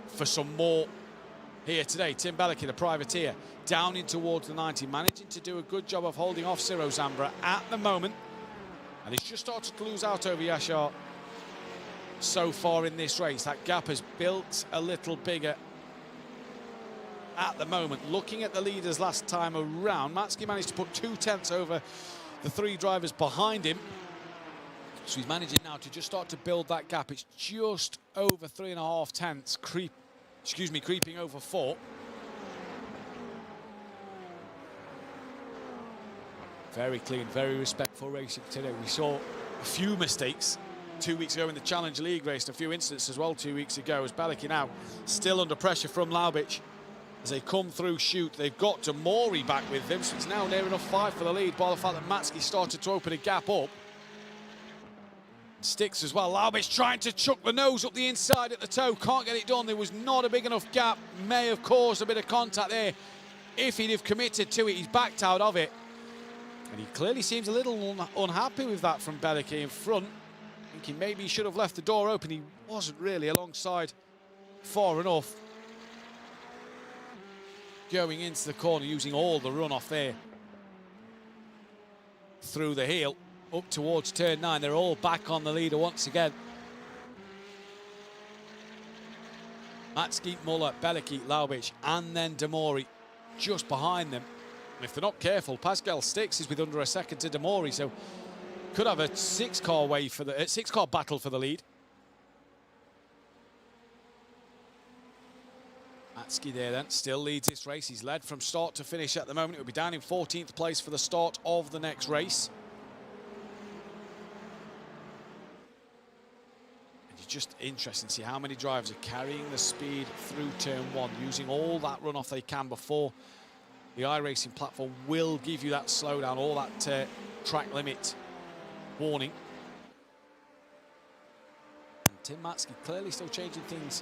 for some more here today. Tim Belicky, the privateer, down in towards the 90, managing to do a good job of holding off Ciro Zambra at the moment. And he's just started to lose out over Yashar so far in this race. That gap has built a little bigger at the moment. Looking at the leaders last time around, Matsky managed to put 2 tenths over the 3 drivers behind him. So he's managing now to just start to build that gap. It's just over 3.5 tenths, creeping over 4. Very clean, very respectful racing today. We saw a few mistakes 2 weeks ago in the Challenger League race, a few incidents as well 2 weeks ago, as Belicky now still under pressure from Laubich. As they come through shoot, they've got Demori back with them, so it's now near enough 5 for the lead, by the fact that Matsky started to open a gap up. Sticks as well. Laubich trying to chuck the nose up the inside at the toe, can't get it done. There was not a big enough gap, may have caused a bit of contact there. If he'd have committed to it, he's backed out of it. And he clearly seems a little unhappy with that from Belicky in front. Thinking maybe he should have left the door open. He wasn't really alongside far enough. Going into the corner, using all the runoff there. Through the heel, up towards turn 9. They're all back on the leader once again. Matsky, Muller, Belicky, Laubich, and then Demori just behind them. And if they're not careful, Pascal Sticks is with under a second to Demori, so could have a 6-car wave for the 6-car battle for the lead. Matsky there then still leads this race. He's led from start to finish at the moment. It will be down in 14th place for the start of the next race. And it's just interesting to see how many drivers are carrying the speed through turn 1, using all that runoff they can before the iRacing platform will give you that slowdown, all that track limit warning. And Tim Matsky clearly still changing things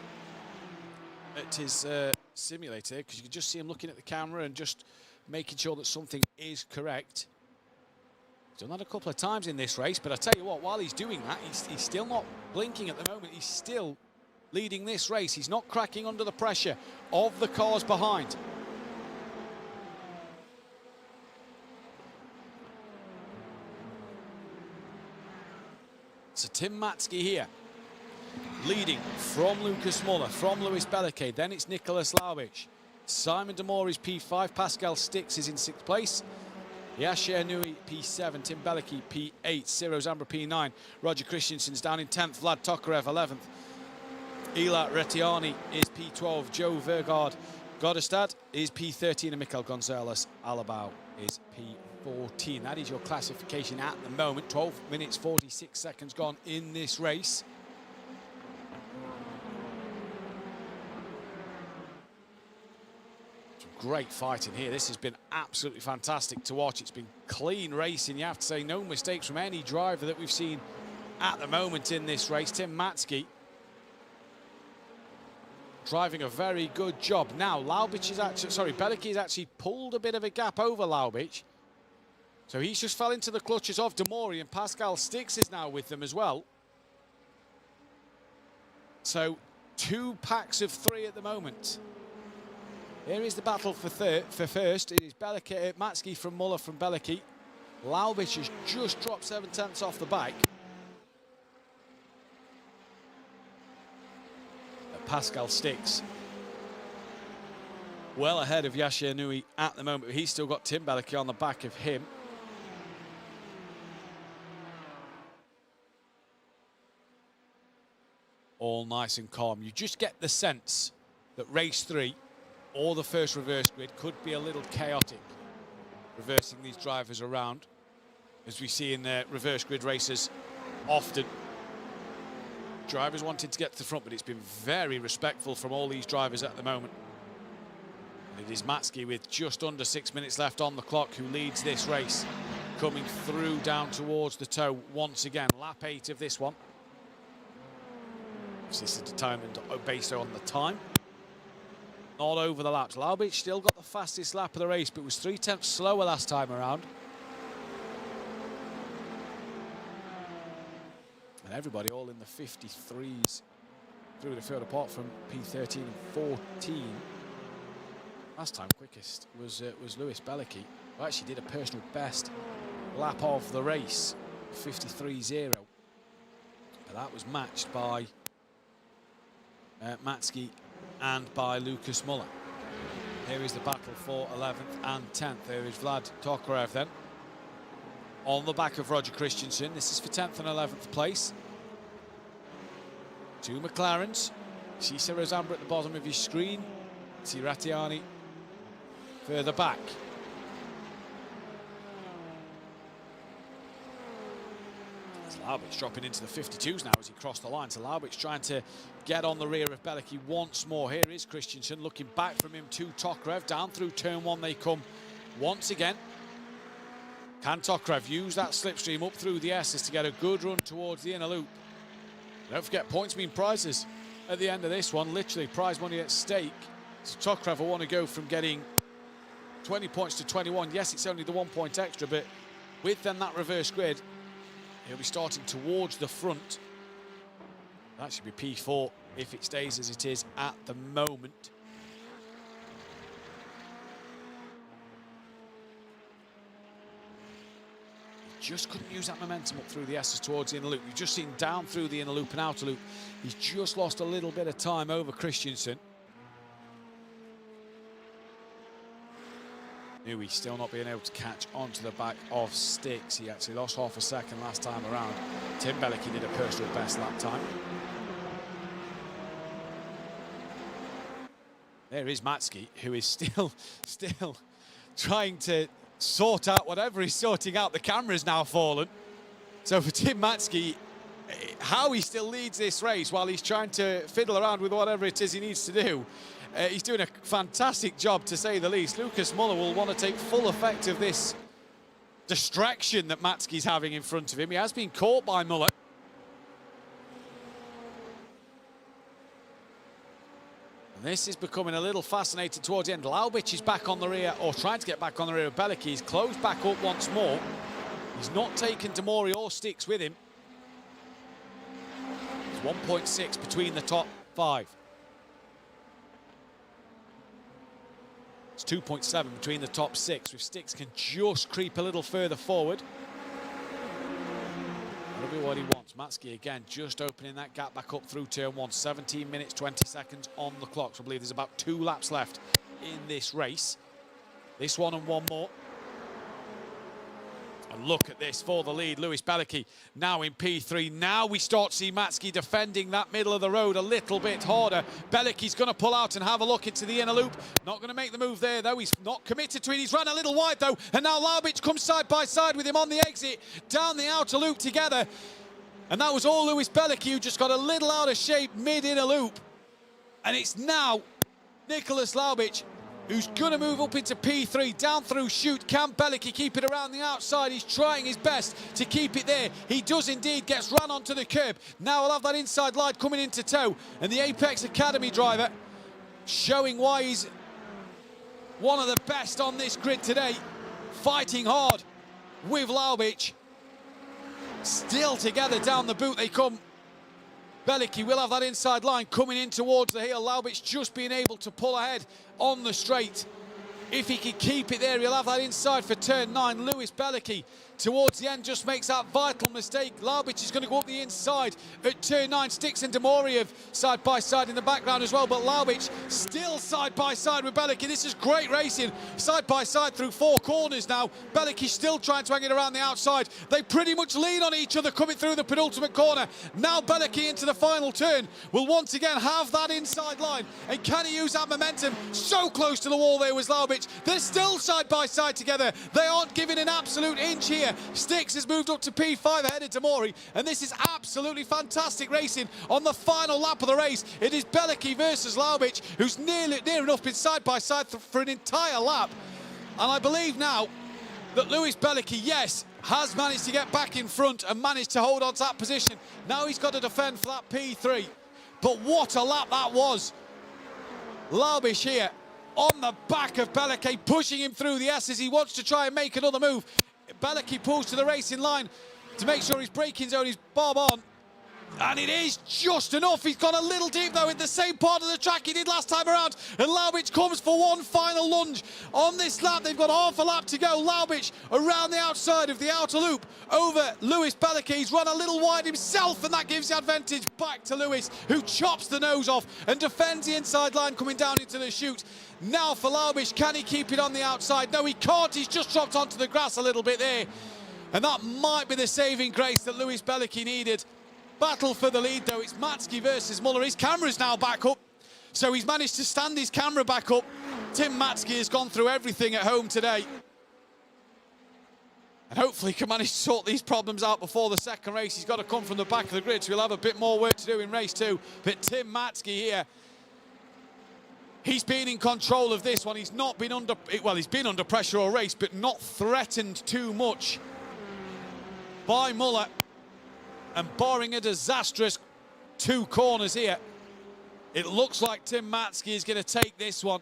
at his simulator, because you can just see him looking at the camera and just making sure that something is correct. He's done that a couple of times in this race, but I tell you what, while he's doing that, he's still not blinking at the moment. He's still leading this race. He's not cracking under the pressure of the cars behind. So Tim Matsky here, leading from Lucas Muller, from Lewis Belicky, then it's Nicholas Laubich. Simon Demori's P5, Pascal Sticks is in 6th place. Yasher Nui P7, Tim Belicky P8, Ciro Zambra P9, Roger Christensen's down in 10th, Vlad Tokarev 11th. Ila Retiani is P12, Joe Vergaard Godestad is P13, and Mikel Gonzalez Alabao is P14. That is your classification at the moment. 12 minutes 46 seconds gone in this race. Great fighting here. This has been absolutely fantastic to watch. It's been clean racing. You have to say, no mistakes from any driver that we've seen at the moment in this race. Tim Matsky driving a very good job. Now, Belicky has actually pulled a bit of a gap over Laubich. So he's just fell into the clutches of Demori, and Pascal Sticks is now with them as well. So 2 packs of 3 at the moment. Here is the battle for first. It is Matsky from Muller from Belicky. Laubich has just dropped 7 tenths off the bike. But Pascal Sticks well ahead of Yasher Nui at the moment. He's still got Tim Belicky on the back of him. all nice and calm. You just get the sense that race 3 or the first reverse grid could be a little chaotic, reversing these drivers around, as we see in reverse grid races often. Drivers wanted to get to the front, but it's been very respectful from all these drivers at the moment. And it is Matsky with just under 6 minutes left on the clock who leads this race, coming through down towards the toe once again. Lap 8 of this one. This is determined based on the time, not over the laps. Laubitsch still got the fastest lap of the race, but was 3/10 slower last time around. And everybody all in the 53s through the field, apart from P13 and 14. Last time quickest was Lewis Belicki, who actually did a personal best lap of the race, 53.0. But that was matched by Matsky and by Lucas Muller. Here is the battle for 11th and 10th. There is Vlad Tokarev then, on the back of Roger Christensen. This is for 10th and 11th place. 2 McLarens. Cesar Rozamba at the bottom of your screen. Tiratiani further back. Laubitsch dropping into the 52s now as he crossed the line. So Laubitsch trying to get on the rear of Belicki once more. Here is Christensen looking back from him to Tokarev. Down through turn 1 they come once again. Can Tokarev use that slipstream up through the S's to get a good run towards the inner loop? Don't forget, points mean prizes at the end of this one. Literally prize money at stake. So Tokarev will want to go from getting 20 points to 21. Yes, it's only the 1 point extra, but with then that reverse grid, he'll be starting towards the front. That should be P4 if it stays as it is at the moment. He just couldn't use that momentum up through the S's towards the inner loop. You've just seen down through the inner loop and outer loop. He's just lost a little bit of time over Christensen. Newey still not being able to catch onto the back of Sticks. He actually lost half a second last time around. Tim Belicki did a personal best lap time. There is Matsky, who is still trying to sort out whatever he's sorting out. The camera's now fallen. So for Tim Matsky, how he still leads this race while he's trying to fiddle around with whatever it is he needs to do. He's doing a fantastic job, to say the least. Lucas Muller will want to take full effect of this distraction that Matsky's having in front of him. He has been caught by Muller. And this is becoming a little fascinating towards the end. Laubitsch is back on the rear, or trying to get back on the rear of Belicki. He's closed back up once more. He's not taken Demori or Sticks with him. It's 1.6 between the top 5. It's 2.7 between the top 6. If Sticks can just creep a little further forward, that'll be what he wants. Matsky again just opening that gap back up through turn 1. 17 minutes 20 seconds on the clock. So I believe there's about 2 laps left in this race. This one and one more. And look at this for the lead. Lewis Belicki now in P3. Now we start to see Matsky defending that middle of the road a little bit harder. Belicki's going to pull out and have a look into the inner loop. Not going to make the move there, though. He's not committed to it. He's run a little wide, though. And now Laubitsch comes side by side with him on the exit, down the outer loop together. And that was all Lewis Belicki, who just got a little out of shape mid-inner loop. And it's now Nicholas Laubitsch who's going to move up into P3, down through chute. Can Belicki keep it around the outside? He's trying his best to keep it there. He does indeed, gets run onto the curb. Now we'll have that inside line coming into tow. And the Apex Academy driver showing why he's one of the best on this grid today. Fighting hard with Laubitsch. Still together down the boot they come. Belicki will have that inside line coming in towards the heel. Laubitsch just being able to pull ahead on the straight. If he can keep it there, he'll have that inside for turn 9. Lewis Belicki towards the end just makes that vital mistake. Laubich is going to go up the inside at turn 9. Sticks and Demori have side by side in the background as well, but Laubich still side by side with Belicky. This is great racing, side by side through 4 corners now. Belicky still trying to hang it around the outside. They pretty much lean on each other coming through the penultimate corner. Now Belicky into the final turn will once again have that inside line, and can he use that momentum? So close to the wall there was Laubich. They're still side by side together. They aren't giving an absolute inch here. Sticks has moved up to P5 ahead of Demori, and this is absolutely fantastic racing on the final lap of the race. It is Belicky versus Laubich, who's near enough been side by side for an entire lap. And I believe now that Lewis Belicky, yes, has managed to get back in front and managed to hold on to that position. Now he's got to defend for that P3. But what a lap that was. Laubich here on the back of Belicky, pushing him through the S's. He wants to try and make another move. Belicky pulls to the racing line to make sure his braking zone is bob on. And it is just enough. He's gone a little deep, though, in the same part of the track he did last time around. And Laubich comes for one final lunge on this lap. They've got half a lap to go. Laubich around the outside of the outer loop over Lewis Belicky. He's run a little wide himself, and that gives the advantage back to Lewis, who chops the nose off and defends the inside line coming down into the chute. Now for Laubich, can he keep it on the outside? No, he can't. He's just dropped onto the grass a little bit there. And that might be the saving grace that Lewis Belicky needed. Battle for the lead, though. It's Matsky versus Muller. His camera's now back up, so he's managed to stand his camera back up. Tim Matsky has gone through everything at home today, and hopefully can manage to sort these problems out before the second race. He's got to come from the back of the grid, so he'll have a bit more work to do in race 2. But Tim Matsky here, he's been in control of this one. He's not been under, well, he's been under pressure all race, but not threatened too much by Muller. And barring a disastrous 2 corners here, it looks like Tim Matsky is going to take this one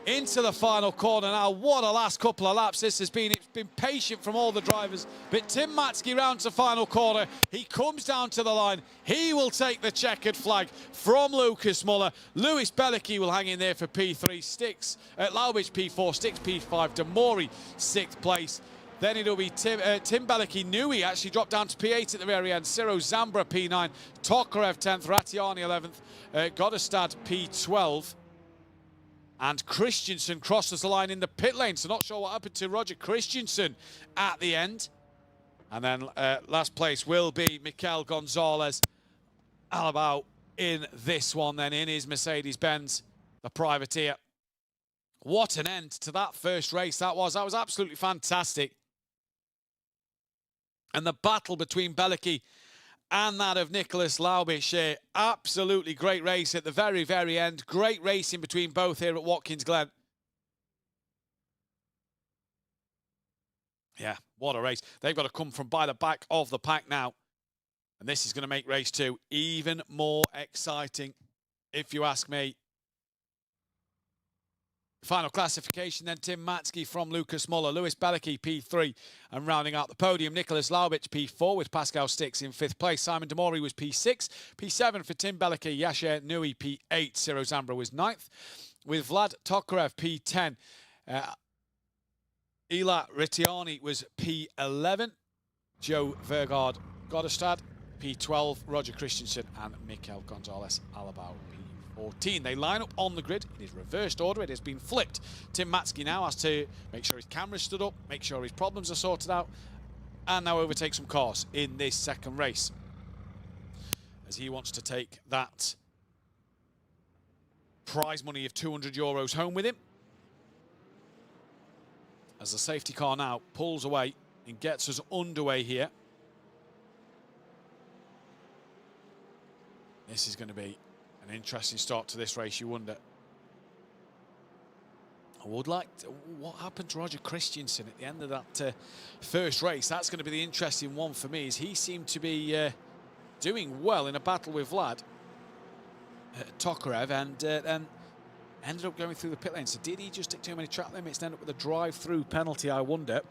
into the final corner. Now, what a last couple of laps this has been. It's been patient from all the drivers, but Tim Matsky rounds the final corner. He comes down to the line. He will take the checkered flag from Lucas Muller. Lewis Belicky will hang in there for P3. Sticks at Laubich P4, Sticks P5, Demori 6th place. Then it'll be Tim Belicky. Nui actually dropped down to P8 at the very end. Ciro Zambra P9, Tokarev 10th, Ratiani 11th, Godestad P12. And Christensen crosses the line in the pit lane, so not sure what happened to Roger Christensen at the end. And then last place will be Mikel Gonzalez Alabau in this one then, in his Mercedes-Benz, the privateer. What an end to that first race that was. That was absolutely fantastic. And the battle between Belicky and that of Nicholas Laubich, absolutely great race at the very, very end. Great racing between both here at Watkins Glen. Yeah, what a race. They've got to come from by the back of the pack now. And this is going to make race 2 even more exciting, if you ask me. Final classification then, Tim Matsky from Lucas Muller, Lewis Belicky P3, and rounding out the podium, Nicholas Laubich P4 with Pascal Sticks in 5th place. Simon Demori was P6, P7 for Tim Belicky, Yasher Nui P8, Ciro Zambra was 9th, with Vlad Tokarev P10, Ila Ritiani was P11, Joe Vergaard Godestad P12, Roger Christensen and Mikel Gonzalez Alabau P14. They line up on the grid. It is reversed order. It has been flipped. Tim Matsky now has to make sure his camera stood up, make sure his problems are sorted out, and now overtake some cars in this second race, as he wants to take that prize money of €200 home with him. As the safety car now pulls away and gets us underway here. This is going to be an interesting start to this race, you wonder. I would like to, what happened to Roger Christensen at the end of that first race? That's going to be the interesting one for me, as he seemed to be doing well in a battle with Vlad Tokarev, and ended up going through the pit lane. So did he just stick too many track limits and end up with a drive-through penalty, I wonder?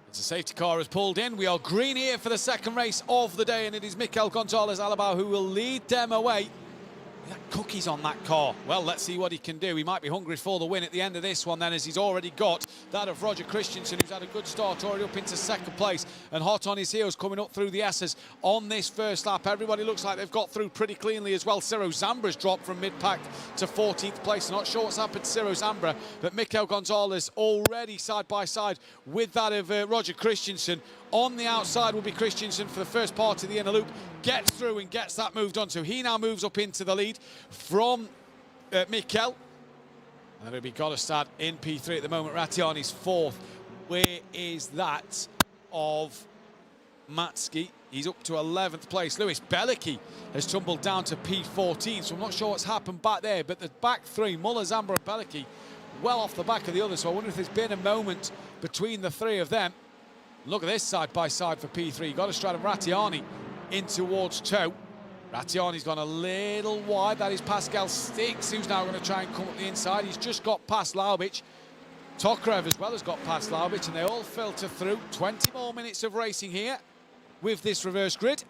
As the safety car has pulled in. We are green here for the second race of the day, and it is Mikel Gonzalez-Alabao who will lead them away. He had cookies on that car. Well, let's see what he can do. He might be hungry for the win at the end of this one then, as he's already got that of Roger Christensen, who's had a good start, already up into second place and hot on his heels coming up through the S's on this first lap. Everybody looks like they've got through pretty cleanly as well. Ciro Zambra's dropped from mid-pack to 14th place. Not sure what's happened to Ciro Zambra, but Mikel Gonzalez already side by side with that of Roger Christensen. On the outside will be Christensen for the first part of the inner loop. Gets through and gets that moved on. So he now moves up into the lead from Mikel. And it'll be Goddestad in P3 at the moment. Rattiani's fourth. Where is that of Matski? He's up to 11th place. Lewis Belicky has tumbled down to P14. So I'm not sure what's happened back there. But the back three, Muller, Zambra and Belicky, well off the back of the others. So I wonder if there's been a moment between the three of them. Look at this side by side for P3. Goddestad and Rattiani in towards toe. Rattiani's gone a little wide. That is Pascal Stix, who's now going to try and come up the inside. He's just got past Laubich. Tokarev as well has got past Laubich, and they all filter through. 20 more minutes of racing here with this reverse grid.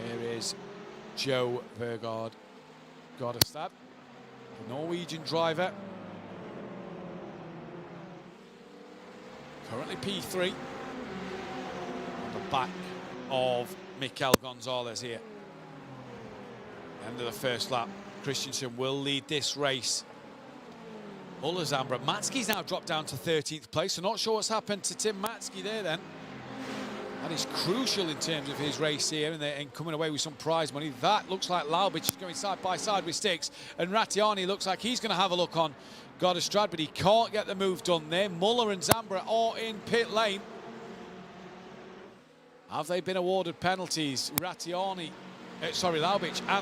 Here is Joe Vergaard Goddestad, the Norwegian driver. Currently P3 on the back of Mikel Gonzalez here. End of the first lap. Christensen will lead this race. Muller, Zambra. Matski's now dropped down to 13th place, so not sure what's happened to Tim Matski there then. That is crucial in terms of his race here and coming away with some prize money. That looks like Laubich is going side by side with Stix, and Rattiani looks like he's going to have a look on Goddestad, but he can't get the move done there. Muller and Zambra are in pit lane. Have they been awarded penalties? Laubich and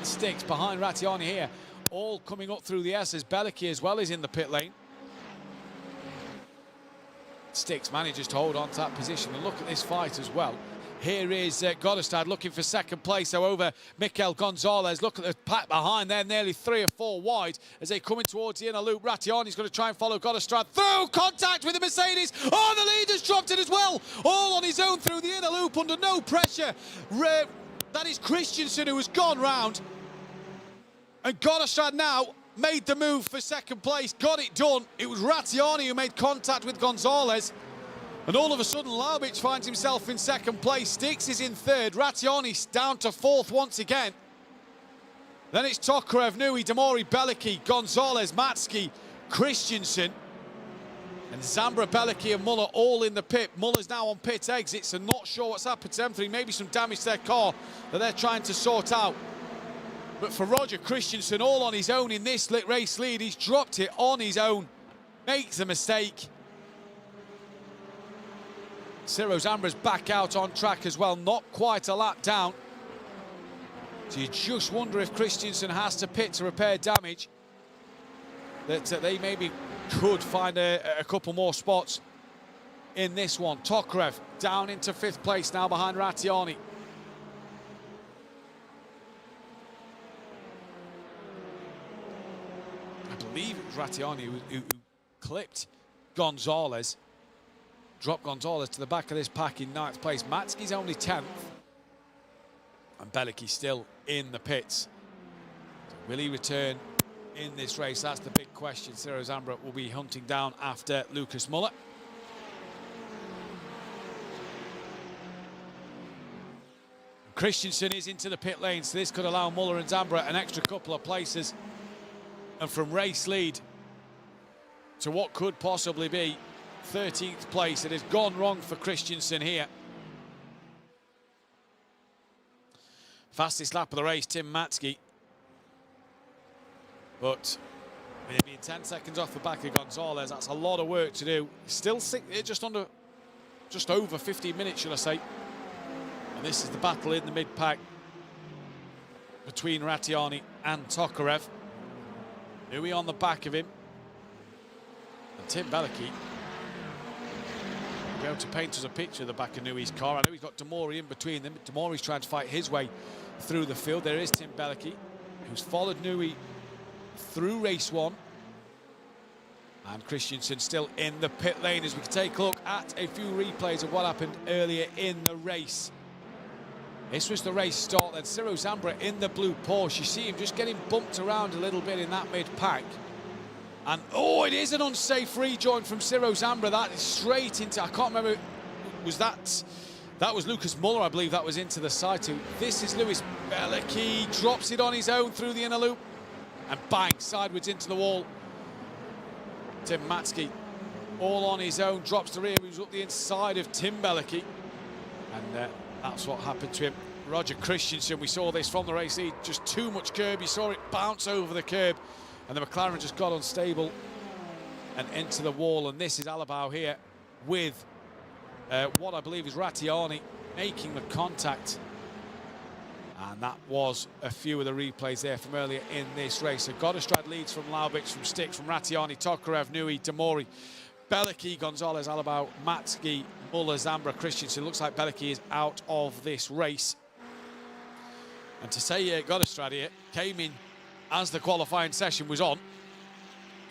Stix behind Rattiani here, all coming up through the S's. Belicky as well is in the pit lane. Stix manages to hold on to that position, and look at this fight as well. Here is Goddestad looking for second place, so over Mikel Gonzalez. Look at the pack behind there, nearly 3 or 4 wide as they come in towards the inner loop. Rattiani's going to try and follow Goddestad through. Contact with the Mercedes. Oh, the leader's dropped it as well. All on his own through the inner loop under no pressure. That is Christensen who has gone round. And Goddestad now made the move for second place, got it done. It was Rattiani who made contact with Gonzalez. And all of a sudden, Laubich finds himself in second place. Stix is in third. Rattiani's down to fourth once again. Then it's Tokarev, Nui, Demori, Belicky, Gonzalez, Matski, Christensen. And Zambra, Belicky and Muller all in the pit. Muller's now on pit exits and not sure what's happened to them three. Maybe some damage to their car that they're trying to sort out. But for Roger Christensen, all on his own in this race lead, he's dropped it on his own. Makes a mistake. Ciro Zambra's back out on track as well, not quite a lap down. So you just wonder if Christensen has to pit to repair damage. That they maybe could find a couple more spots in this one. Tokarev down into 5th place now behind Rattiani. I believe it was Rattiani who clipped Gonzalez. Dropped Gonzalez to the back of this pack in 9th place. Matski's only 10th. And Belicky still in the pits. So will he return in this race? That's the big question. Ciro Zambra will be hunting down after Lucas Muller. Christensen is into the pit lane, so this could allow Muller and Zambra an extra couple of places. And from race lead to what could possibly be 13th place, it has gone wrong for Christensen here. Fastest lap of the race, Tim Matski. But with being 10 seconds off the back of Gonzalez, that's a lot of work to do. Still just over 15 minutes, should I say. And this is the battle in the mid-pack between Rattiani and Tokarev. Nui on the back of him. And Tim Belicky will be able to paint us a picture of the back of Nui's car. I know he's got Demori in between them. Demori's trying to fight his way through the field. There is Tim Belicky, who's followed Nui through race 1. And Christensen still in the pit lane as we can take a look at a few replays of what happened earlier in the race. This was the race start, then Ciro Zambra in the blue Porsche. You see him just getting bumped around a little bit in that mid-pack. And, oh, it is an unsafe rejoin from Ciro Zambra. That is straight into, I can't remember, was that was Lucas Muller, I believe that was into the side too. This is Lewis Belicky, drops it on his own through the inner loop. And bang, sideways into the wall. Tim Matsky, all on his own, drops the rear, moves up the inside of Tim Belicky. And that's what happened to him. Roger Christensen, we saw this from the race lead, just too much curb. You saw it bounce over the curb, and the McLaren just got unstable and into the wall. And this is Alabau here with what I believe is Rattiani making the contact. And that was a few of the replays there from earlier in this race. So Godestrad leads from Laubich, from Sticks, from Rattiani, Tokarev, Nui, Damori, Belicky, Gonzalez, Alabau, Matsky, Muller, Zambra, Christensen. Looks like Belicky is out of this race. And to say Godestrad here came in as the qualifying session was on.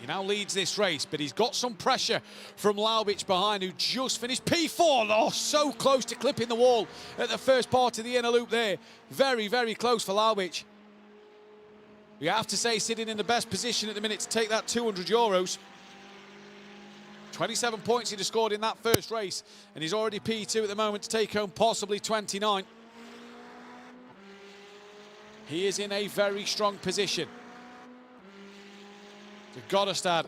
He now leads this race, but he's got some pressure from Laubich behind, who just finished P4. Oh, so close to clipping the wall at the first part of the inner loop there. Very, very close for Laubich. You have to say, sitting in the best position at the minute to take that €200. 27 points he'd have scored in that first race, and he's already P2 at the moment to take home possibly 29. He is in a very strong position. Goddestad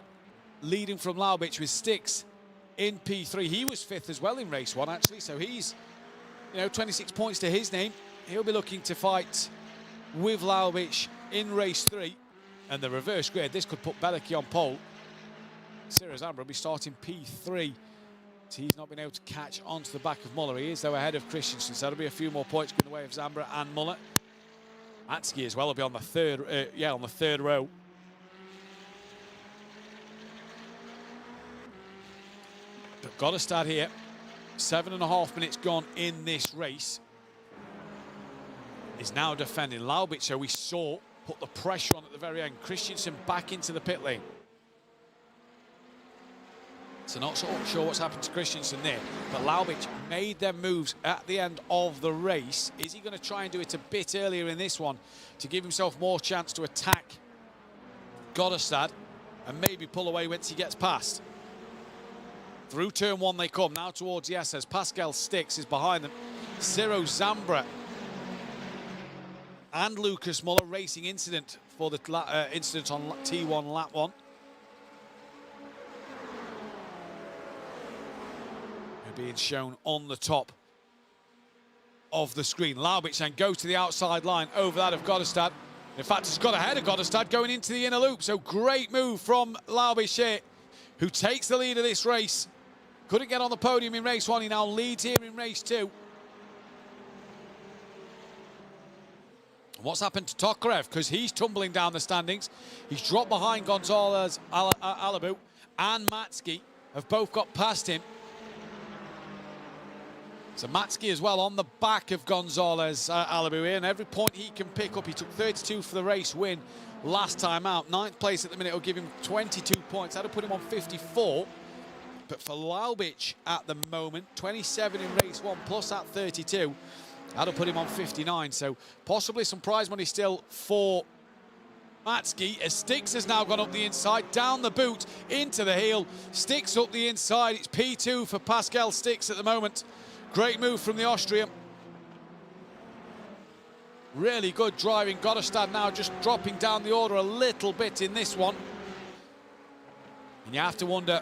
leading from Laubich with Sticks in P3. He was 5th as well in race 1, actually, so he's, 26 points to his name. He'll be looking to fight with Laubich in race 3. And the reverse grid, this could put Belicky on pole. Ciro Zambra will be starting P3. So he's not been able to catch onto the back of Muller. He is, though, ahead of Christensen, so there'll be a few more points going the way of Zambra and Muller. Matsky as well will be on the third row. But Goddestad here, 7.5 minutes gone in this race, is now defending. Laubich, so we saw, put the pressure on at the very end. Christensen back into the pit lane. So not so sure what's happened to Christensen there, but Laubich made them moves at the end of the race. Is he going to try and do it a bit earlier in this one to give himself more chance to attack Goddestad and maybe pull away once he gets past? Through turn 1 they come, now towards the SS. Pascal Sticks is behind them. Ciro Zambra and Lucas Muller, racing incident for the incident on T1 lap 1. They're being shown on the top of the screen. Laubich then goes to the outside line over that of Goddestad. In fact, he's got ahead of Goddestad going into the inner loop. So great move from Laubich here, who takes the lead of this race. Couldn't get on the podium in race 1. He now leads here in race 2. What's happened to Tokarev? Because he's tumbling down the standings. He's dropped behind Gonzalez, Alabau and Matsky have both got past him. So Matsky as well on the back of Gonzalez, Alabau here, and every point he can pick up. He took 32 for the race win last time out. 9th place at the minute will give him 22 points. That'll put him on 54. But for Laubich at the moment, 27 in race 1 plus that 32. That'll put him on 59. So possibly some prize money still for Matsky, as Sticks has now gone up the inside, down the boot, into the heel. Sticks up the inside. It's P2 for Pascal Sticks at the moment. Great move from the Austrian. Really good driving. Goddestad now just dropping down the order a little bit in this one. And you have to wonder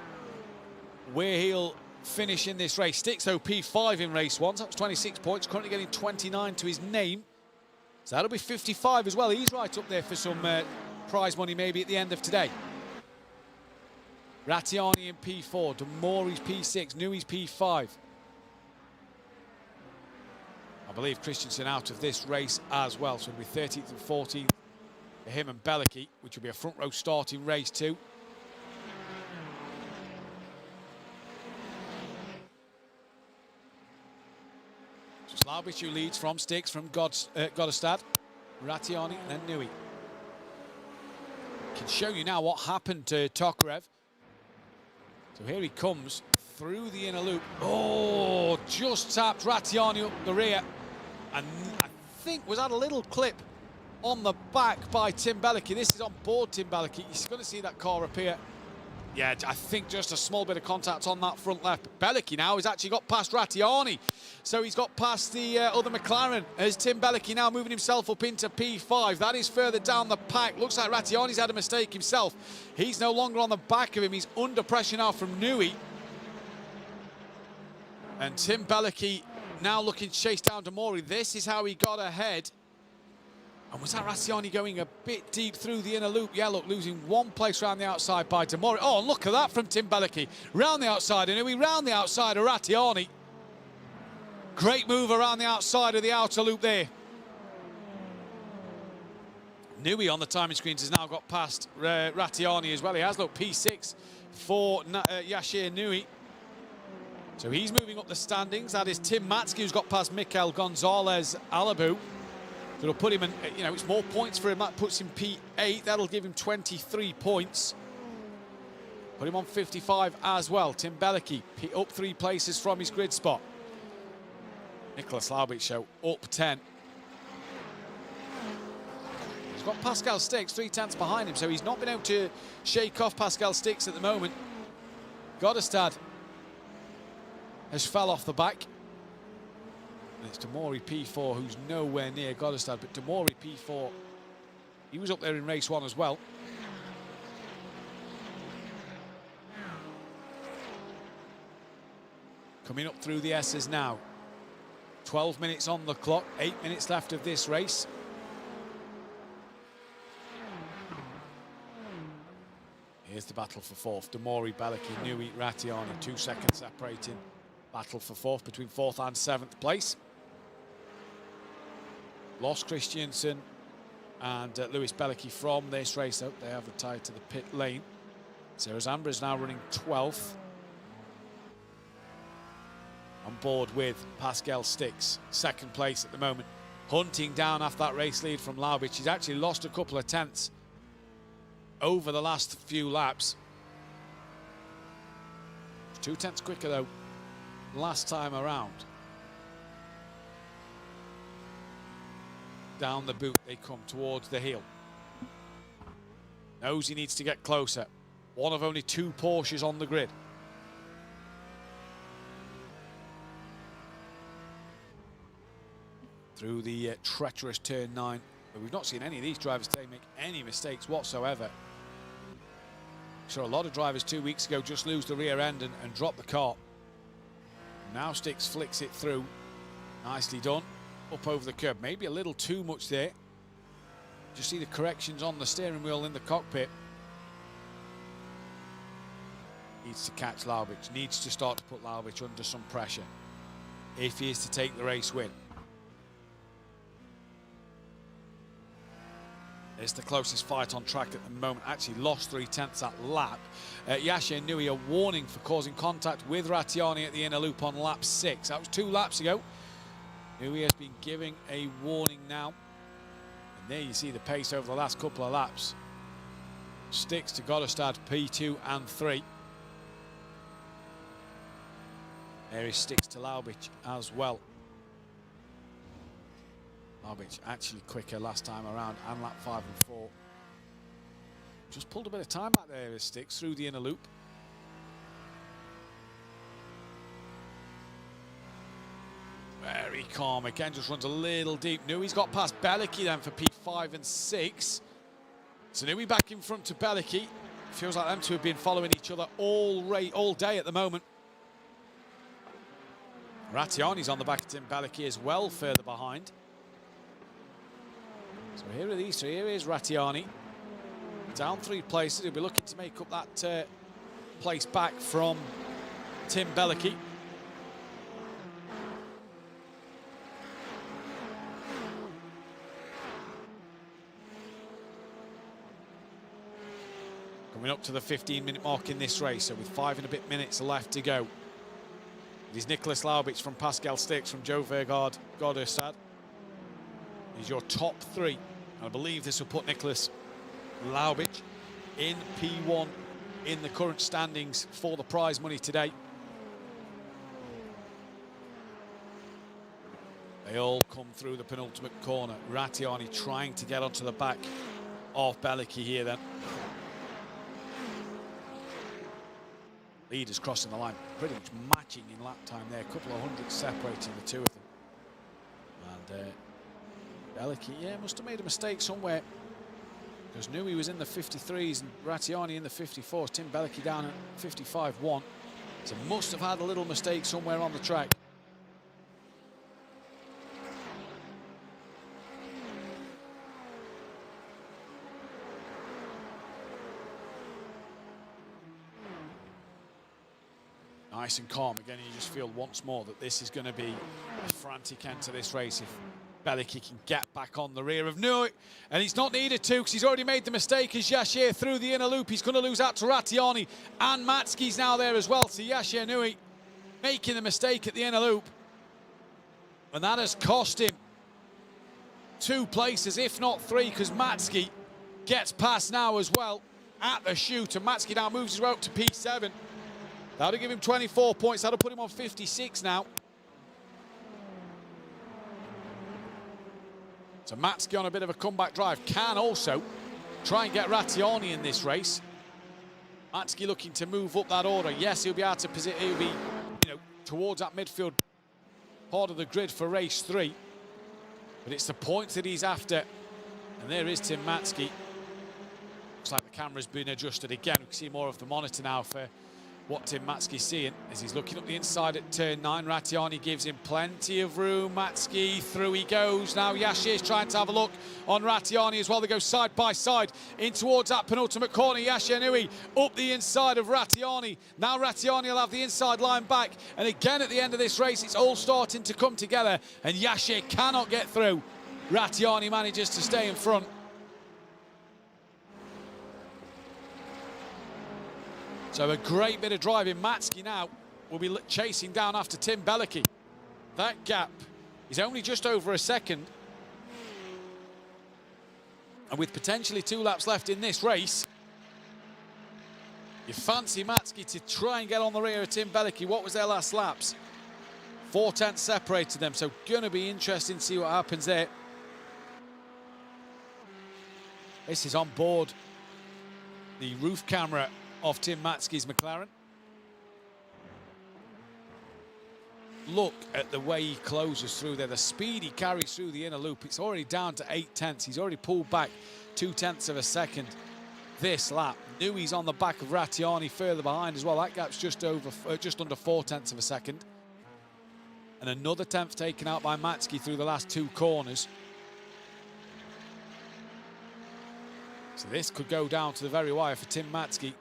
where he'll finish in this race. Sticks, though, P5 in race 1. So that was 26 points, currently getting 29 to his name. So that'll be 55 as well. He's right up there for some prize money maybe at the end of today. Rattiani in P4, Damori's P6, Nui's P5. I believe Christensen out of this race as well. So it'll be 13th and 14th for him and Belicky, which will be a front row start in race 2. Laubich, who leads from Sticks, from Goddestad, Rattiani, and then Nui. Can show you now what happened to Tokarev. So here he comes through the inner loop. Oh, just tapped Rattiani up the rear. And I think was that a little clip on the back by Tim Bellicke. This is on board Tim Bellicke. You're going to see that car appear. Yeah, I think just a small bit of contact on that front left. Bellicke now has actually got past Rattiani. So he's got past the other McLaren as Tim Bellicke now moving himself up into P5. That is further down the pack. Looks like Rattiani's had a mistake himself. He's no longer on the back of him. He's under pressure now from Newey. And Tim Bellicke now looking to chase down Demori. This is how he got ahead. And was that Rattiani going a bit deep through the inner loop? Yeah, look, losing one place around the outside by Demori. Oh, and look at that from Tim Bellicke. Round the outside, and we round the outside of Rattiani. Great move around the outside of the outer loop there. Newey on the timing screens has now got past Rattiani as well. He has, look, P6 for Yashir Newey. So he's moving up the standings. That is Tim Matzke, who's got past Mikel Gonzalez Alabu. It'll put him in, you know, it's more points for him. That puts him P8. That'll give him 23 points. Put him on 55 as well. Tim Bellicke up 3 places from his grid spot. Nicholas Laubich show up 10. He's got Pascal Stix 3/10 behind him, so he's not been able to shake off Pascal Stix at the moment. Goddestad has fell off the back. And it's Demori P4 who's nowhere near Goddestad, but Demori P4, he was up there in race 1 as well. Coming up through the S's now. 12 minutes on the clock, 8 minutes left of this race. Here's the battle for 4th. Demori, Bellicke, Newey, Rattiani, 2 seconds separating. Battle for 4th between 4th and 7th place. Lost Christiansen and Lewis Bellicke from this race. Oh, they have retired to the pit lane. Sarah Zambra is now running 12th. On board with Pascal Stix, 2nd place at the moment. Hunting down after that race lead from Laubich. He's actually lost a couple of tenths over the last few laps. 2 tenths quicker though last time around. Down the boot they come towards the hill. Knows he needs to get closer. One of only 2 Porsches on the grid. Through the treacherous turn 9. But we've not seen any of these drivers today make any mistakes whatsoever. Sure, a lot of drivers 2 weeks ago just lose the rear end and drop the car. Now Stix flicks it through. Nicely done. Up over the curb. Maybe a little too much there. Just see the corrections on the steering wheel in the cockpit. Needs to catch Laubich. Needs to start to put Laubich under some pressure if he is to take the race win. It's the closest fight on track at the moment. Actually lost 3/10 that lap. Yashir Newey a warning for causing contact with Rattiani at the inner loop on lap 6. That was 2 laps ago. Newey has been giving a warning now. And there you see the pace over the last couple of laps. Stix to Goddestad P2 and 3. There is Stix to Laubich as well. Laubich actually quicker last time around, and lap 5 and 4. Just pulled a bit of time back there as Stix through the inner loop. Very calm, again just runs a little deep. Newey's got past Bellicke then for P5 and 6. So Newey back in front to Bellicke. Feels like them two have been following each other all day at the moment. Rattiani's on the back of Tim Bellicke as well, further behind. So here are these 3. Here is Rattiani. Down 3 places. He'll be looking to make up that place back from Tim Bellicke. Coming up to the 15-minute mark in this race, so with 5 and a bit minutes left to go. It is Nicholas Laubich from Pascal Stix from Joe Vergaard Goddestad. He's your top 3. I believe this will put Nicholas Laubich in P1 in the current standings for the prize money today. They all come through the penultimate corner. Rattiani trying to get onto the back of Belicky here then. Leaders crossing the line, pretty much matching in lap time there. A couple of hundred separating the two of them. And Belicky, yeah, must have made a mistake somewhere, because Nui was in the 53s and Rattiani in the 54s. Tim Belicky down at 55.1. So must have had a little mistake somewhere on the track. Nice and calm. Again, you just feel once more that this is going to be a frantic end to this race if Belicky can get back on the rear of Nui. And he's not needed to, because he's already made the mistake as Yashir through the inner loop. He's going to lose out to Rattiani, and Matsky's now there as well. So Yashir Nui making the mistake at the inner loop. And that has cost him 2 places, if not 3, because Matsky gets past now as well at the chute. And Matsky now moves his way up to P7. That'll give him 24 points. That'll put him on 56 now. So Matsky on a bit of a comeback drive. Can also try and get Rattiani in this race. Matsky looking to move up that order. Yes, he'll be out of position. He'll be, towards that midfield part of the grid for race 3. But it's the points that he's after. And there is Tim Matsky. Looks like the camera's been adjusted again. We can see more of the monitor now for what Tim Matsky's seeing as he's looking up the inside at turn 9. Rattiani gives him plenty of room. Matsky, through he goes. Now Yashir's trying to have a look on Rattiani as well. They go side by side in towards that penultimate corner. Yashir Nui up the inside of Rattiani. Now Rattiani will have the inside line back. And again at the end of this race, it's all starting to come together. And Yashir cannot get through. Rattiani manages to stay in front. So a great bit of driving. Matsky now will be chasing down after Tim Belicky. That gap is only just over a second. And with potentially 2 laps left in this race, you fancy Matsky to try and get on the rear of Tim Belicky. What was their last laps? 4 tenths separated them, so gonna be interesting to see what happens there. This is on board the roof camera of Tim Matsky's McLaren. Look at the way he closes through there, the speed he carries through the inner loop. It's already down to 8 tenths. He's already pulled back 2 tenths of a second this lap. Nui's on the back of Rattiani further behind as well. That gap's just under 4 tenths of a second. And another tenth taken out by Matsky through the last 2 corners. So this could go down to the very wire for Tim Matsky.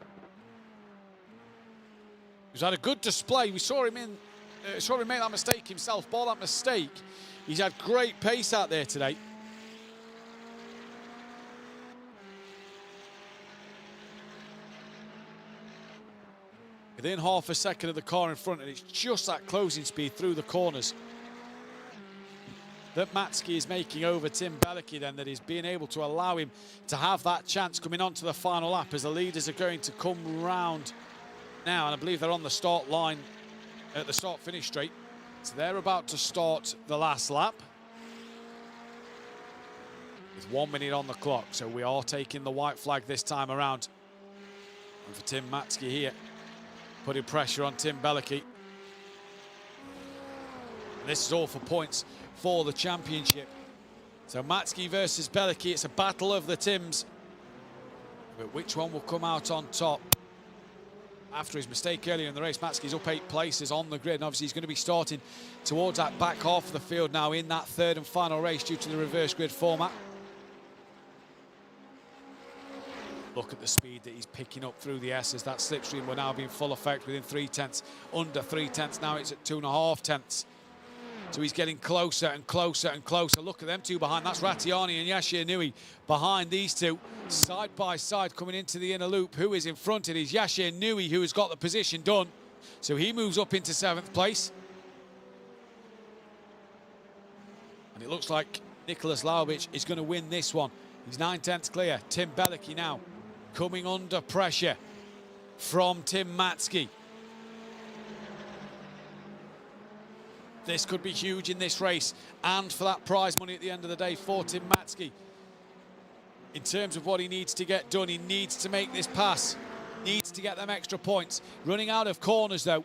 He's had a good display. We saw him make that mistake himself, ball that mistake. He's had great pace out there today. Within half a second of the car in front, and it's just that closing speed through the corners that Matsky is making over Tim Belicky then, that is being able to allow him to have that chance coming onto the final lap as the leaders are going to come round now, and I believe they're on the start line at the start-finish straight. So they're about to start the last lap with 1 minute on the clock. So we are taking the white flag this time around. And for Tim Matsky here, putting pressure on Tim Belicky. And this is all for points for the championship. So Matsky versus Belicky, it's a battle of the Tims. But which one will come out on top? After his mistake earlier in the race, Matsky's up 8 places on the grid, and obviously he's going to be starting towards that back half of the field now in that 3rd and final race due to the reverse grid format. Look at the speed that he's picking up through the S's. That slipstream will now be in full effect within 3 tenths. Under 3 tenths now, it's at 2.5 tenths. So he's getting closer and closer and closer. Look at them 2 behind. That's Rattiani and Yashir Nui behind these 2. Side by side coming into the inner loop. Who is in front? It is Yashir Nui who has got the position done. So he moves up into 7th place. And it looks like Nicholas Laubich is going to win this one. He's 9 tenths clear. Tim Belicky now coming under pressure. from Tim Matzke. This could be huge in this race, and for that prize money at the end of the day for Tim Matzke. In terms of what he needs to get done, he needs to make this pass, needs to get them extra points. Running out of corners though.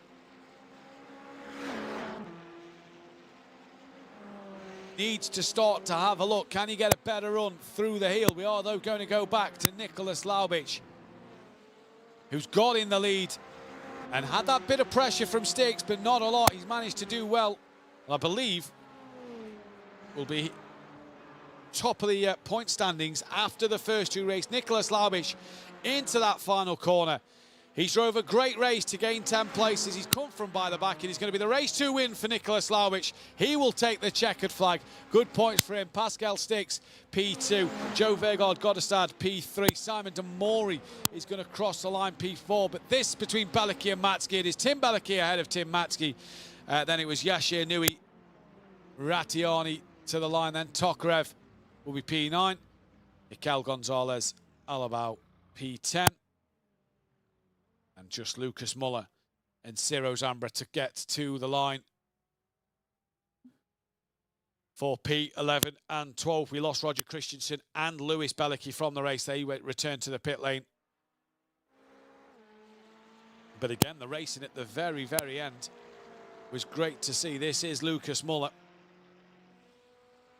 Needs to start to have a look. Can he get a better run through the heel? We are though going to go back to Nicholas Laubich, who's got in the lead and had that bit of pressure from Sticks, but not a lot. He's managed to do well. I believe will be top of the point standings after the first two races. Nicholas Laubich into that final corner. He's drove a great race to gain 10 places. He's come from by the back, and he's going to be the race 2 win for Nicholas Laubich. He will take the checkered flag. Good points for him. Pascal Sticks, P2. Joe Vergaard Goddestad, P3. Simon Demori is going to cross the line, P4. But this between Bellicky and Matzke. It is Tim Bellicky ahead of Tim Matzke. Then it was Yashir Nui, Ratiani to the line. Then Tokarev will be P9. Mikel Gonzalez Alabau, P10. And just Lucas Muller and Ciro Zambra to get to the line for P11 and 12. We lost Roger Christensen and Lewis Bellicky from the race. They returned to the pit lane. But again, the racing at the very, very end was great to see. This is Lucas Muller,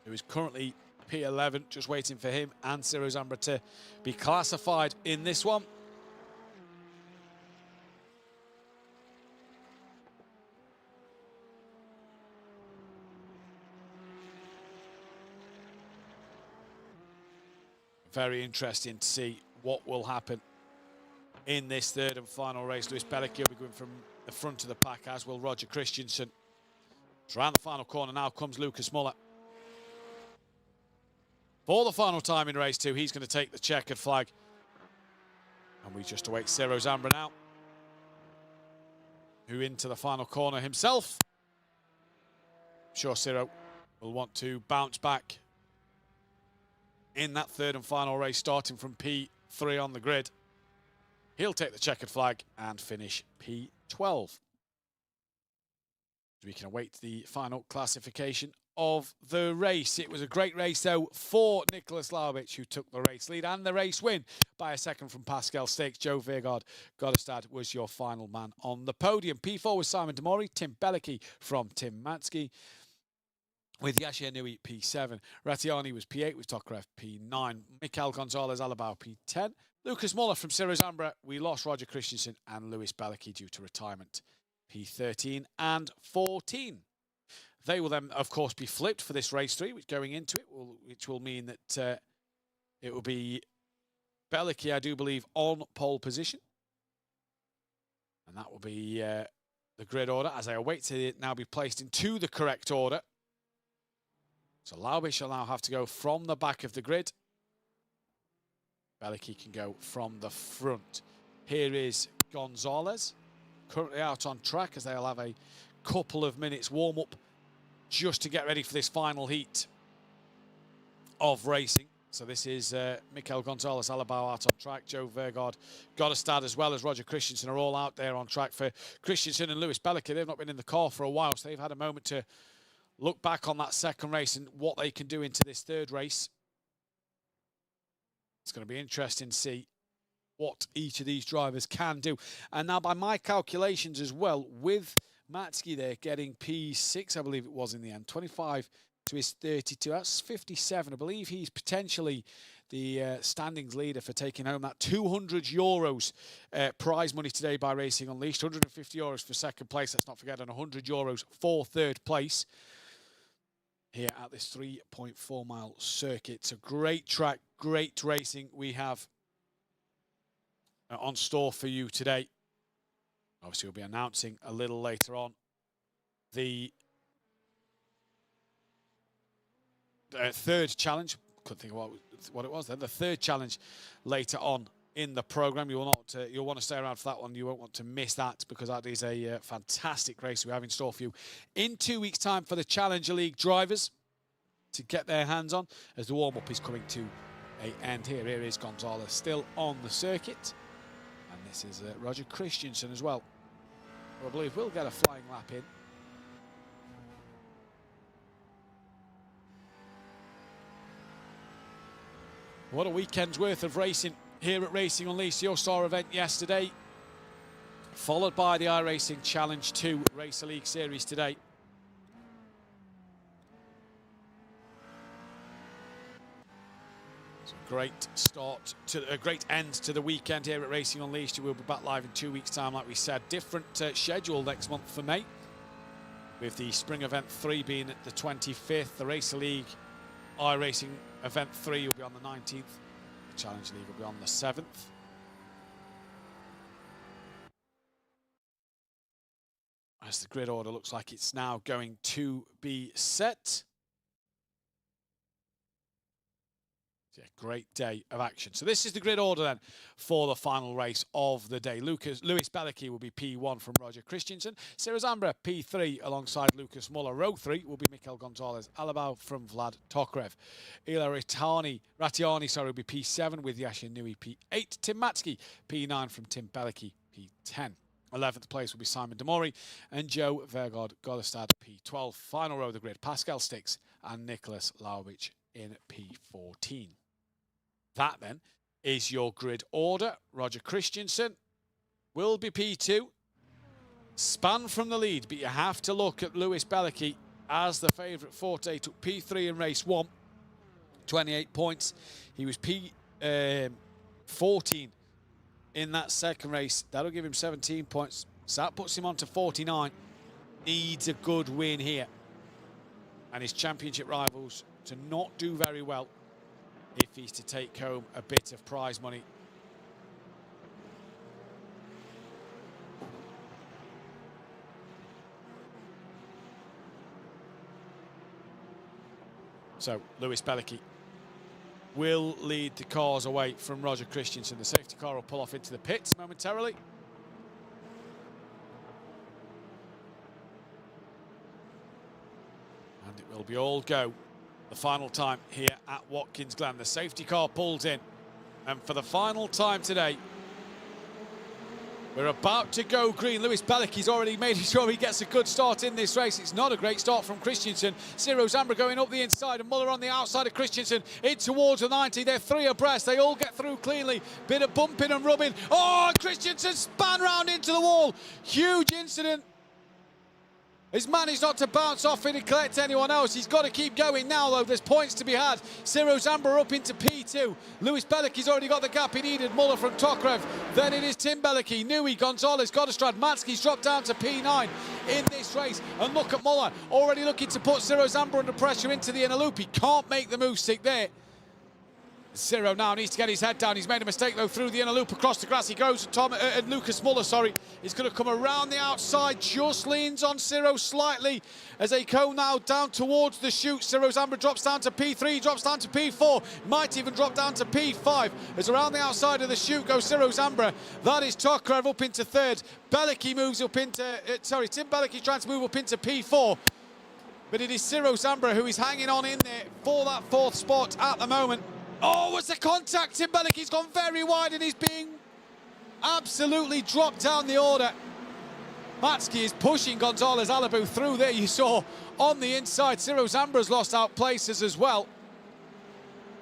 who is currently P11, just waiting for him and Ciro Zambra to be classified in this one. Very interesting to see what will happen in this third and final race. Lewis Bellicky will be going from the front of the pack, as will Roger Christensen. It's around the final corner now comes Lucas Muller. For the final time in race 2, he's going to take the checkered flag. And we just await Ciro Zambra now, who into the final corner himself. I'm sure Ciro will want to bounce back in that third and final race, starting from P3 on the grid. He'll take the checkered flag and finish P12. We can await the final classification of the race. It was a great race, though, for Nicholas Laubich, who took the race lead and the race win by a second from Pascal Stakes. Joe Vergaard Goddestad was your final man on the podium. P4 was Simon Demori, Tim Bellicky from Tim Matzke, with Yashir Nui P7. Ratiani was P8 with Tokarev P9. Mikel Gonzalez Alabau P10. Lucas Muller from Ciro Zambra. We lost Roger Christensen and Lewis Bellicky due to retirement. P13 and 14. They will then, of course, be flipped for this race 3, which going into it, which will mean that it will be Bellicky, I do believe, on pole position. And that will be the grid order, as I await to now be placed into the correct order. So Laubich will now have to go from the back of the grid. Bellicky can go from the front. Here is Gonzalez, currently out on track, as they'll have a couple of minutes warm-up just to get ready for this final heat of racing. So this is Mikel Gonzalez Alabau out on track. Joe Vergaard Goddestad, as well as Roger Christensen, are all out there on track. For Christensen and Lewis Bellicky, they've not been in the car for a while, so they've had a moment to look back on that second race and what they can do into this third race. It's going to be interesting to see what each of these drivers can do. And now, by my calculations as well, with Matzke there getting P6, I believe it was in the end, 25 to his 32, that's 57. I believe he's potentially the standings leader for taking home that €200 prize money today by Racing Unleashed. €150 for second place, let's not forget, and €100 for third place here at this 3.4 mile circuit. It's a great track, great racing we have on store for you today. Obviously, we'll be announcing a little later on the third challenge. Couldn't think of what it was then. The third challenge later on in the program. You'll want to stay around for that one. You won't want to miss that, because that is a fantastic race we have in store for you in 2 weeks' time for the Challenger League drivers to get their hands on, as the warm-up is coming to an end here. Here is Gonzalez still on the circuit, and this is Roger Christensen as well, who I believe will get a flying lap in. What a weekend's worth of racing here at Racing Unleashed, the All-Star event yesterday, followed by the iRacing Challenge 2 Racer League Series today. It's a great start to a great end to the weekend here at Racing Unleashed. We'll be back live in 2 weeks' time, like we said. Different schedule next month for May, with the Spring Event 3 being at the 25th. The Racer League iRacing Event 3 will be on the 19th. The Challenge League will be on the 7th. As the grid order looks like it's now going to be set. Yeah, great day of action. So this is the grid order then for the final race of the day. Lewis Bellicki will be P1 from Roger Christensen. Ciro Zambra P3 alongside Lucas Muller. Row 3 will be Mikel Gonzalez Alabau from Vlad Tokrev. Ila Ratiani will be P7 with Yashin Nui P8. Tim Matsky P9 from Tim Bellicki P10. 11th place will be Simon Demori and Joe Vergod Godestad P12. Final row of the grid, Pascal Stix and Nicholas Laubich in P14. That then is your grid order. Roger Christensen will be P2. Span from the lead, but you have to look at Lewis Bellicki as the favourite forte. Took P3 in race 1, 28 points. He was P14 in that second race. That'll give him 17 points. So that puts him on to 49. Needs a good win here. And his championship rivals to not do very well if he's to take home a bit of prize money. So Lewis Bellicki will lead the cars away from Roger Christensen. The safety car will pull off into the pits momentarily. And it will be all go. The final time here at Watkins Glen. The safety car pulls in. And for the final time today, we're about to go green. Lewis Bellicki's already made sure he gets a good start in this race. It's not a great start from Christensen. Ciro Zambra going up the inside and Muller on the outside of Christensen in towards the 90. They're 3 abreast. They all get through cleanly. Bit of bumping and rubbing. Oh, Christensen span round into the wall. Huge incident. He's managed not to bounce off it and collect anyone else. He's got to keep going now, though. There's points to be had. Ciro Zambra up into P2. Lewis Bellicki's already got the gap he needed. Muller from Tokrev. Then it is Tim Bellicki, Nui, Gonzalez, Godestrad. Matsky's dropped down to P9 in this race. And look at Muller, already looking to put Ciro Zambra under pressure into the inner loop. He can't make the move stick there. Ciro now needs to get his head down. He's made a mistake, though, through the inner loop across the grass. He goes to Lucas Muller, He's going to come around the outside, just leans on Ciro slightly as they go now down towards the chute. Ciro Zambra drops down to P3, drops down to P4, might even drop down to P5. As around the outside of the chute goes Ciro Zambra. That is Tokrev up into 3rd. Bellicki moves up into, Tim Bellicki trying to move up into P4. But it is Ciro Zambra who is hanging on in there for that 4th spot at the moment. Oh, what's the contact? Tim Bellicki's gone very wide and he's being absolutely dropped down the order. Matsky is pushing Gonzalez Alabau through there. You saw on the inside, Ciro Zambra's lost out places as well.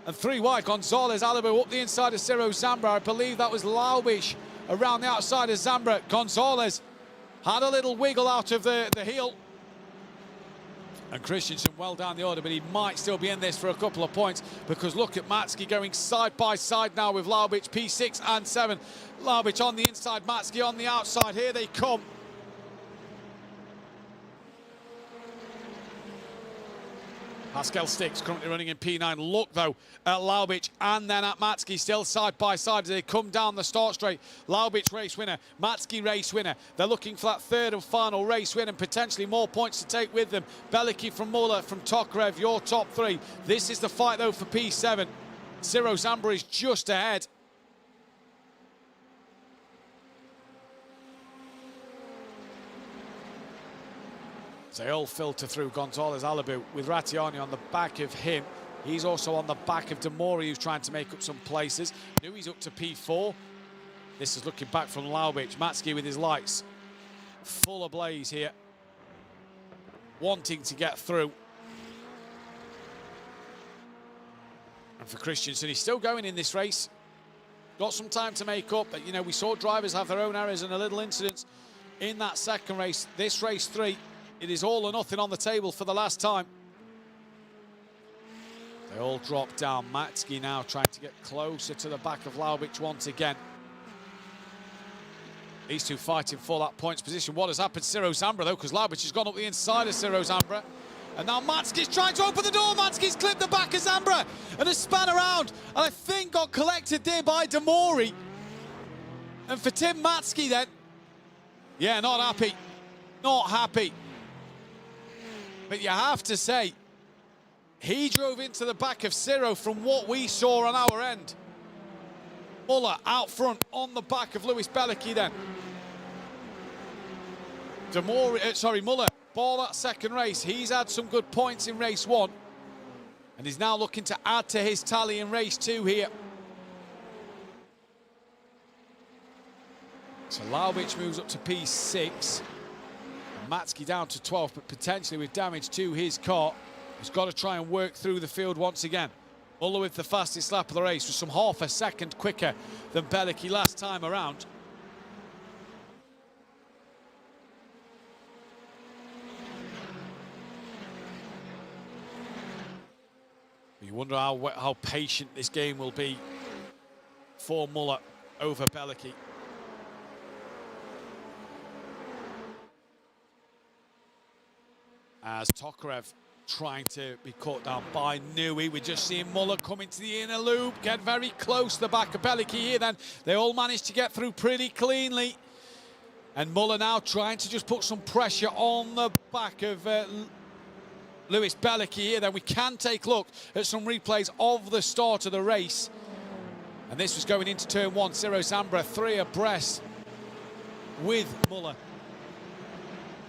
And 3 wide, Gonzalez Alabau up the inside of Ciro Zambra. I believe that was Laubish around the outside of Zambra. Gonzalez had a little wiggle out of the heel. And Christensen well down the order, but he might still be in this for a couple of points because look at Matsky going side by side now with Laubich, P6 and 7. Laubich on the inside, Matsky on the outside. Here they come. Pascal Stix currently running in P9. Look, though, at Laubich and then at Matsky, still side by side as they come down the start straight. Laubich race winner, Matsky race winner. They're looking for that 3rd and final race win and potentially more points to take with them. Bellicki from Muller, from Tokrev, your top 3. This is the fight, though, for P7. Ciro Zambra is just ahead. They all filter through Gonzalez Alabau with Ratiani on the back of him. He's also on the back of Demori, who's trying to make up some places. Nui's up to P4. This is looking back from Laubich. Matsky with his lights full ablaze here, wanting to get through. And for Christensen, he's still going in this race. Got some time to make up, but you know, we saw drivers have their own errors and a little incidents in that second race. This race 3, it is all or nothing on the table for the last time. They all drop down. Matsky now trying to get closer to the back of Laubich once again. These two fighting for that points position. What has happened to Ciro Zambra, though, because Laubich has gone up the inside of Ciro Zambra. And now Matsky's trying to open the door. Matsky's clipped the back of Zambra and has span around. And I think got collected there by Demori. And for Tim Matsky then, yeah, not happy. Not happy. But you have to say, he drove into the back of Ciro from what we saw on our end. Muller out front on the back of Lewis Belicky then. Muller ball that second race. He's had some good points in race 1. And he's now looking to add to his tally in race 2 here. So Laubich moves up to P6. Matsky down to 12, but potentially with damage to his car. He's got to try and work through the field once again. Muller with the fastest lap of the race, was some half a second quicker than Belicky last time around. You wonder how patient this game will be for Muller over Belicky. As Tokarev trying to be caught down by Nui. We're just seeing Muller come into the inner loop, get very close to the back of Belicky here then. They all managed to get through pretty cleanly. And Muller now trying to just put some pressure on the back of Lewis Belicky here then. We can take a look at some replays of the start of the race. And this was going into turn 1. Ciro Zambra 3 abreast with Muller,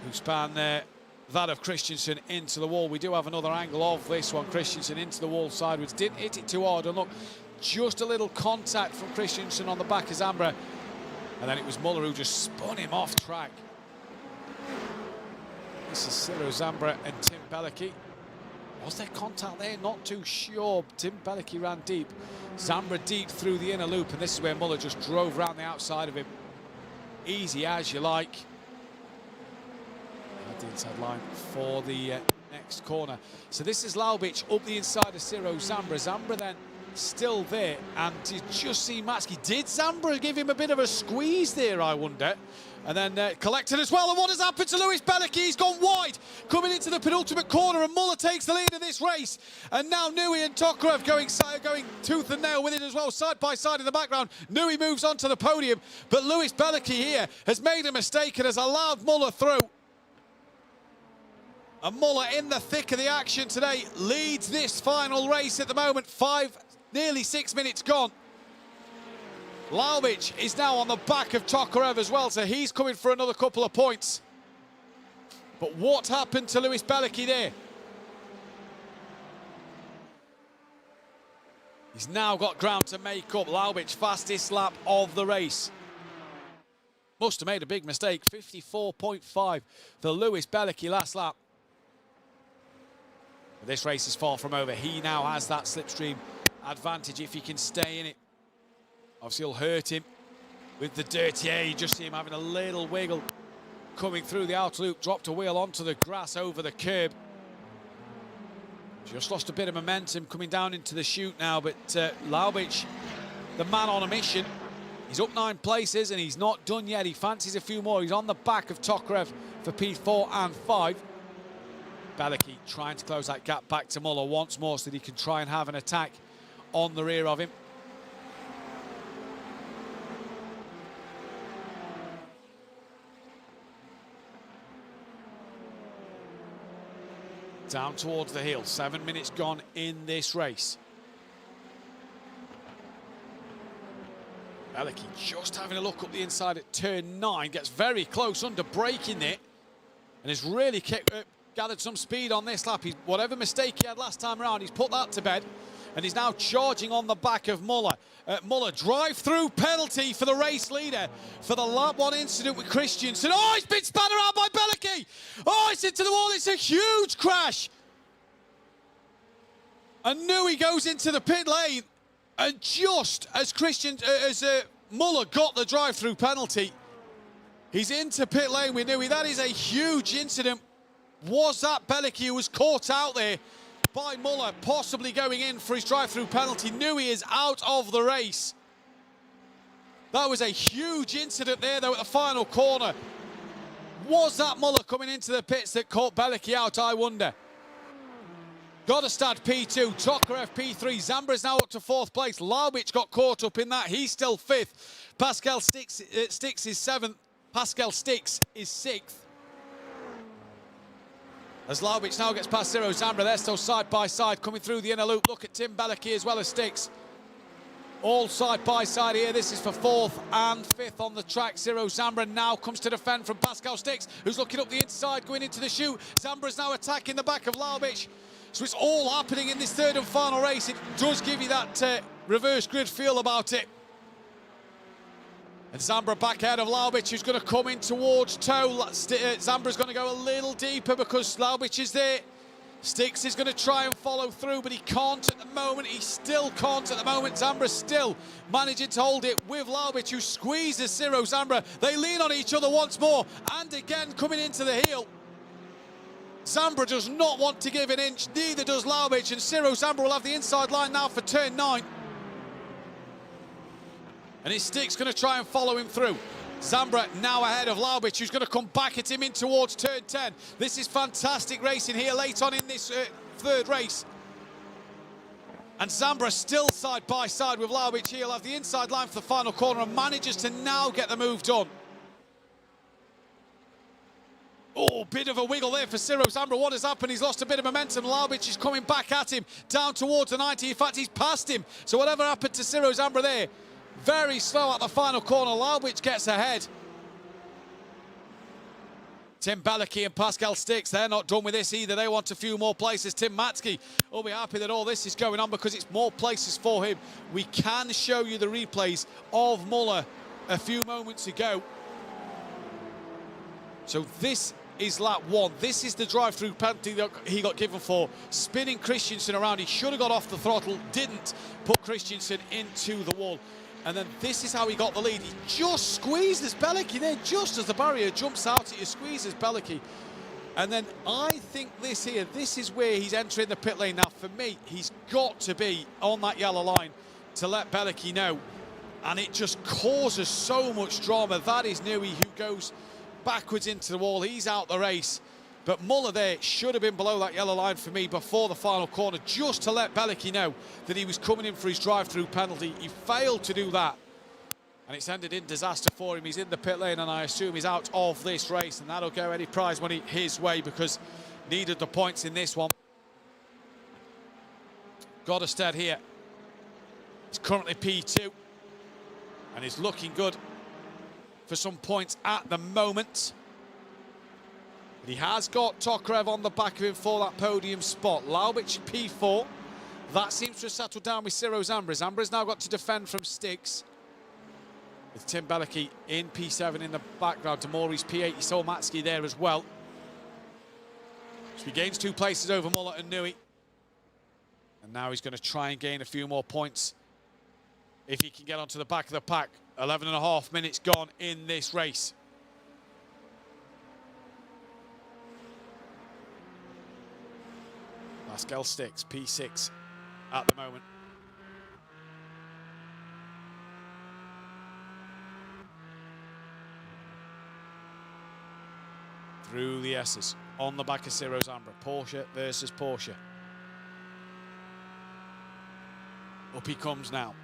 who span there. That of Christensen into the wall. We do have another angle of this one. Christensen into the wall sideways. Didn't hit it too hard. And look, just a little contact from Christensen on the back of Zambra. And then it was Muller who just spun him off track. This is Ciro Zambra and Tim Belicky. Was there contact there? Not too sure. Tim Belicky ran deep. Zambra deep through the inner loop. And this is where Muller just drove round the outside of him. Easy as you like. The inside line for the next corner. So this is Laubich up the inside of Ciro Zambra. Zambra then still there, and you just see Matsky. Did Zambra give him a bit of a squeeze there, I wonder? And then collected as well. And what has happened to Lewis Belicky? He's gone wide, coming into the penultimate corner, and Muller takes the lead of this race. And now Nui and Tokarev going tooth and nail with it as well, side by side in the background. Nui moves on to the podium, but Lewis Belicky here has made a mistake and has allowed Muller through. And Muller in the thick of the action today leads this final race at the moment. Nearly 6 minutes gone. Laubich is now on the back of Tokarev as well, so he's coming for another couple of points. But what happened to Lewis Belicky there? He's now got ground to make up. Laubich, fastest lap of the race. Must have made a big mistake. 54.5 for Lewis Belicky last lap. But this race is far from over. He now has that slipstream advantage if he can stay in it. Obviously, it'll hurt him with the dirty air. You just see him having a little wiggle coming through the outer loop. Dropped a wheel onto the grass over the curb. Just lost a bit of momentum coming down into the chute now. But Laubich, the man on a mission. He's up 9 places and he's not done yet. He fancies a few more. He's on the back of Tokarev for P4 and 5. Belicky trying to close that gap back to Muller once more so that he can try and have an attack on the rear of him. Down towards the hill. 7 minutes gone in this race. Belicky just having a look up the inside at turn 9. Gets very close under braking it. And has really gathered some speed on this lap. Whatever mistake he had last time around, he's put that to bed. and he's now charging on the back of Muller. Muller, drive-through penalty for the race leader for the lap 1 incident with Christensen. Oh, he's been spun around by Belicky. Oh, it's into the wall. It's a huge crash. And Nui goes into the pit lane, and just as Muller got the drive-through penalty, he's into pit lane with Nui. That is a huge incident. Was that Belicky who was caught out there by Muller, possibly going in for his drive-through penalty? Nui is out of the race. That was a huge incident there, though, at the final corner. Was that Muller coming into the pits that caught Belicky out, I wonder? Godestad P2, Tokarev P3, Zambra is now up to 4th place. Laubich got caught up in that, he's still 5th. Pascal Stix is 7th. Pascal Stix is 6th. As Laubich now gets past Ciro Zambra, they're still side by side coming through the inner loop. Look at Tim Belicky as well as Stix. All side by side here. This is for 4th and 5th on the track. Ciro Zambra now comes to defend from Pascal Stix, who's looking up the inside, going into the chute. Zambra's now attacking the back of Laubich. So it's all happening in this 3rd and final race. It does give you that reverse grid feel about it. And Zambra back ahead of Laubich, who's going to come in towards toe. Zambra's going to go a little deeper because Laubich is there. Stix is going to try and follow through, but he can't at the moment. He still can't at the moment. Zambra still managing to hold it with Laubich, who squeezes Ciro Zambra. They lean on each other once more, and again coming into the heel. Zambra does not want to give an inch, neither does Laubich, and Ciro Zambra will have the inside line now for turn 9. And his Stick's going to try and follow him through. Zambra now ahead of Laubich, who's going to come back at him in towards turn 10. This is fantastic racing here late on in this 3rd race. And Zambra still side by side with Laubich. He'll have the inside line for the final corner and manages to now get the move done. Oh, bit of a wiggle there for Ciro Zambra. What has happened? He's lost a bit of momentum. Laubich is coming back at him down towards the 90. In fact, he's passed him. So whatever happened to Ciro Zambra there, very slow at the final corner. Laubich gets ahead. Tim Belicky and Pascal Stix, they're not done with this either. They want a few more places. Tim Matsky will be happy that all this is going on because it's more places for him. We can show you the replays of Muller a few moments ago. So this is lap 1. This is the drive-through penalty that he got given for spinning Christensen around. He should have got off the throttle, didn't, put Christensen into the wall. And then this is how he got the lead. He just squeezes Belicky there, just as the barrier jumps out, he squeezes Belicky. And then I think this here, this is where he's entering the pit lane. Now, for me, he's got to be on that yellow line to let Belicky know. And it just causes so much drama. That is Nui, who goes backwards into the wall. He's out the race. But Muller there should have been below that yellow line for me before the final corner, just to let Belicky know that he was coming in for his drive-through penalty. He failed to do that, and it's ended in disaster for him. He's in the pit lane, and I assume he's out of this race, and that'll go any prize money his way because needed the points in this one. Godestad here is currently P2, and is looking good for some points at the moment. He has got Tokarev on the back of him for that podium spot. Laubich P4. That seems to have settled down with Ciro Zambra. Zambra's now got to defend from Stix. With Tim Belicky in P7 in the background. Demori's P8. You saw Matsky there as well. So he gains 2 places over Muller and Nui. And now he's going to try and gain a few more points if he can get onto the back of the pack. 11.5 minutes gone in this race. Pascal Stix, P6 at the moment. Through the S's, on the back of Ciro Zambra. Porsche versus Porsche. Up he comes now.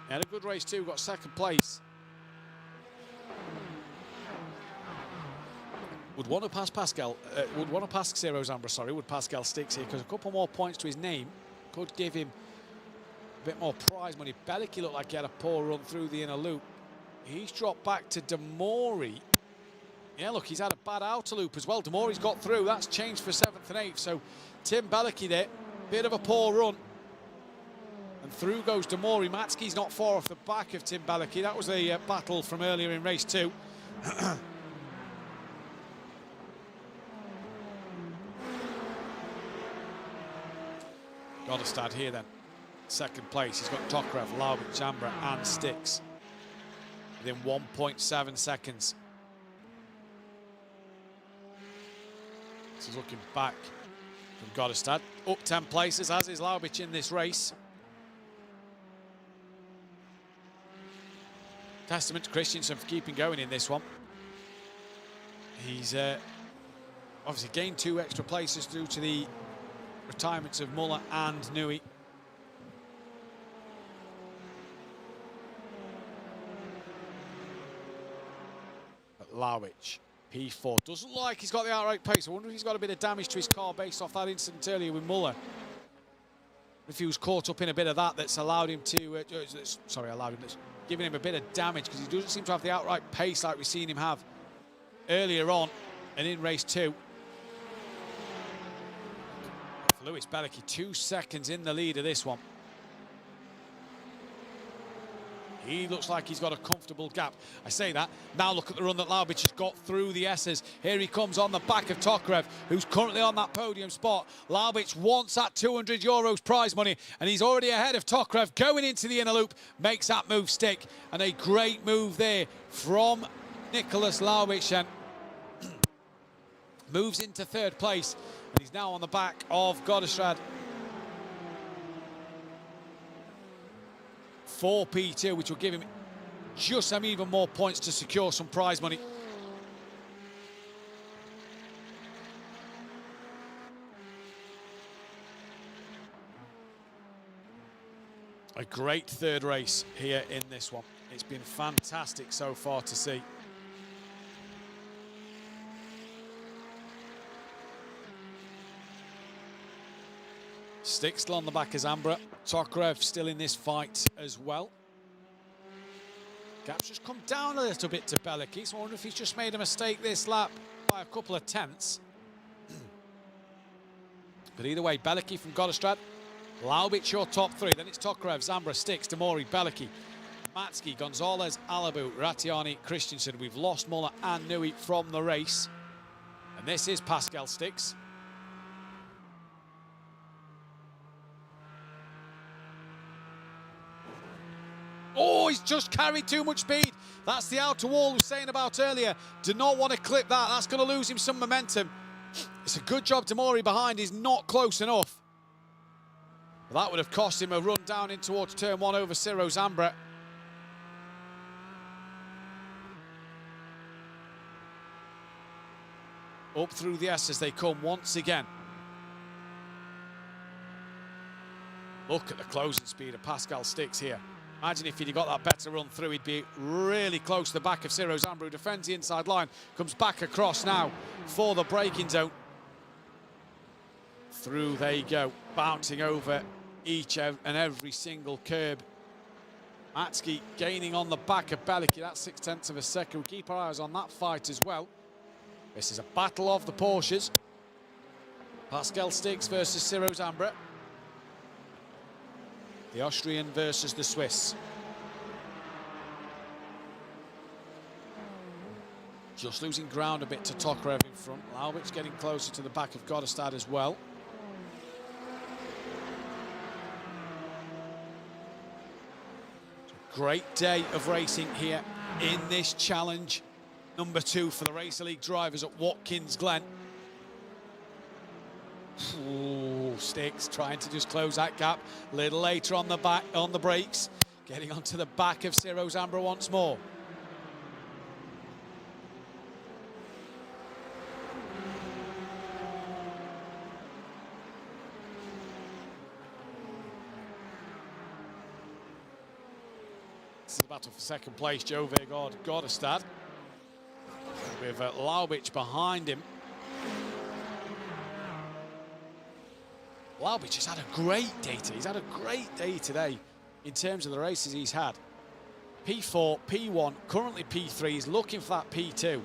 He had a good race too, got 2nd place. Would want to pass Pascal, would want to pass Ciro Zambra, sorry, would Pascal Stix here, because a couple more points to his name could give him a bit more prize money. Belicky looked like he had a poor run through the inner loop. He's dropped back to Demori. Yeah, look, he's had a bad outer loop as well. Demori's got through, that's changed for 7th and 8th, so Tim Belicky there Bit of a poor run. And through goes Demori. Matsky's not far off the back of Tim Belicki. That was a battle from earlier in race 2. Godestad here then. Second place. He's got Tokarev, Laubich, Zambra and Sticks within 1.7 seconds. This is looking back from Godestad. Up 10 places, as is Laubich in this race. Testament to Christensen for keeping going in this one. He's obviously gained 2 extra places due to the retirements of Muller and Nui. But Laubich, P4, doesn't look like he's got the outright pace. I wonder if he's got a bit of damage to his car based off that incident earlier with Muller. If he was caught up in a bit of that, that's allowed him to, that's giving him a bit of damage, because he doesn't seem to have the outright pace like we've seen him have earlier on and in race 2. For Lewis Belicki, 2 seconds in the lead of this one. He looks like he's got a comfortable gap. I say that. Now look at the run that Laubich has got through the S's. Here he comes on the back of Tokarev, who's currently on that podium spot. Laubich wants that €200 prize money, and he's already ahead of Tokarev going into the inner loop. Makes that move stick, and a great move there from Nicholas Laubich, and moves into 3rd place. And he's now on the back of Godestad. 4 P2, which will give him just some even more points to secure some prize money. A great 3rd race here in this one. It's been fantastic so far to see. Stick still on the back of Zambra. Tokarev still in this fight as well. Gap's just come down a little bit to Belicki, so I wonder if he's just made a mistake this lap by a couple of tenths. But either way, Belicki from Godestad. Laubich your top 3. Then it's Tokarev, Zambra, Sticks, Demori, Belicki, Matsky, Gonzalez, Alabu, Ratiani, Christensen. We've lost Muller and Nui from the race. And this is Pascal Sticks. Oh, he's just carried too much speed. That's the outer wall we were saying about earlier. Do not want to clip that. That's going to lose him some momentum. It's a good job Demori behind is not close enough. But that would have cost him a run down in towards turn 1 over Ciro Zambra. Up through the S as they come once again. Look at the closing speed of Pascal Sticks here. Imagine if he'd got that better run through, he'd be really close to the back of Ciro Zambra, who defends the inside line, comes back across now for the braking zone. Through they go, bouncing over each and every single curb. Matsky gaining on the back of Belicki, that's 0.6 of a second. We'll keep our eyes on that fight as well. This is a battle of the Porsches. Pascal Sticks versus Ciro Zambra. The Austrian versus the Swiss. Just losing ground a bit to Tokarev in front. Laubich getting closer to the back of Godestad as well. Great day of racing here in this challenge. Number 2 for the Racer League drivers at Watkins Glen. Ooh, Sticks trying to just close that gap. A little later on the back, on the brakes. Getting onto the back of Ciro Zambra once more. This is a battle for second place. Joe Vergaard, Godestad. With Laubich behind him. Laubich has had a great day today. He's had a great day today in terms of the races he's had. P4, P1, currently P3. He's looking for that P2.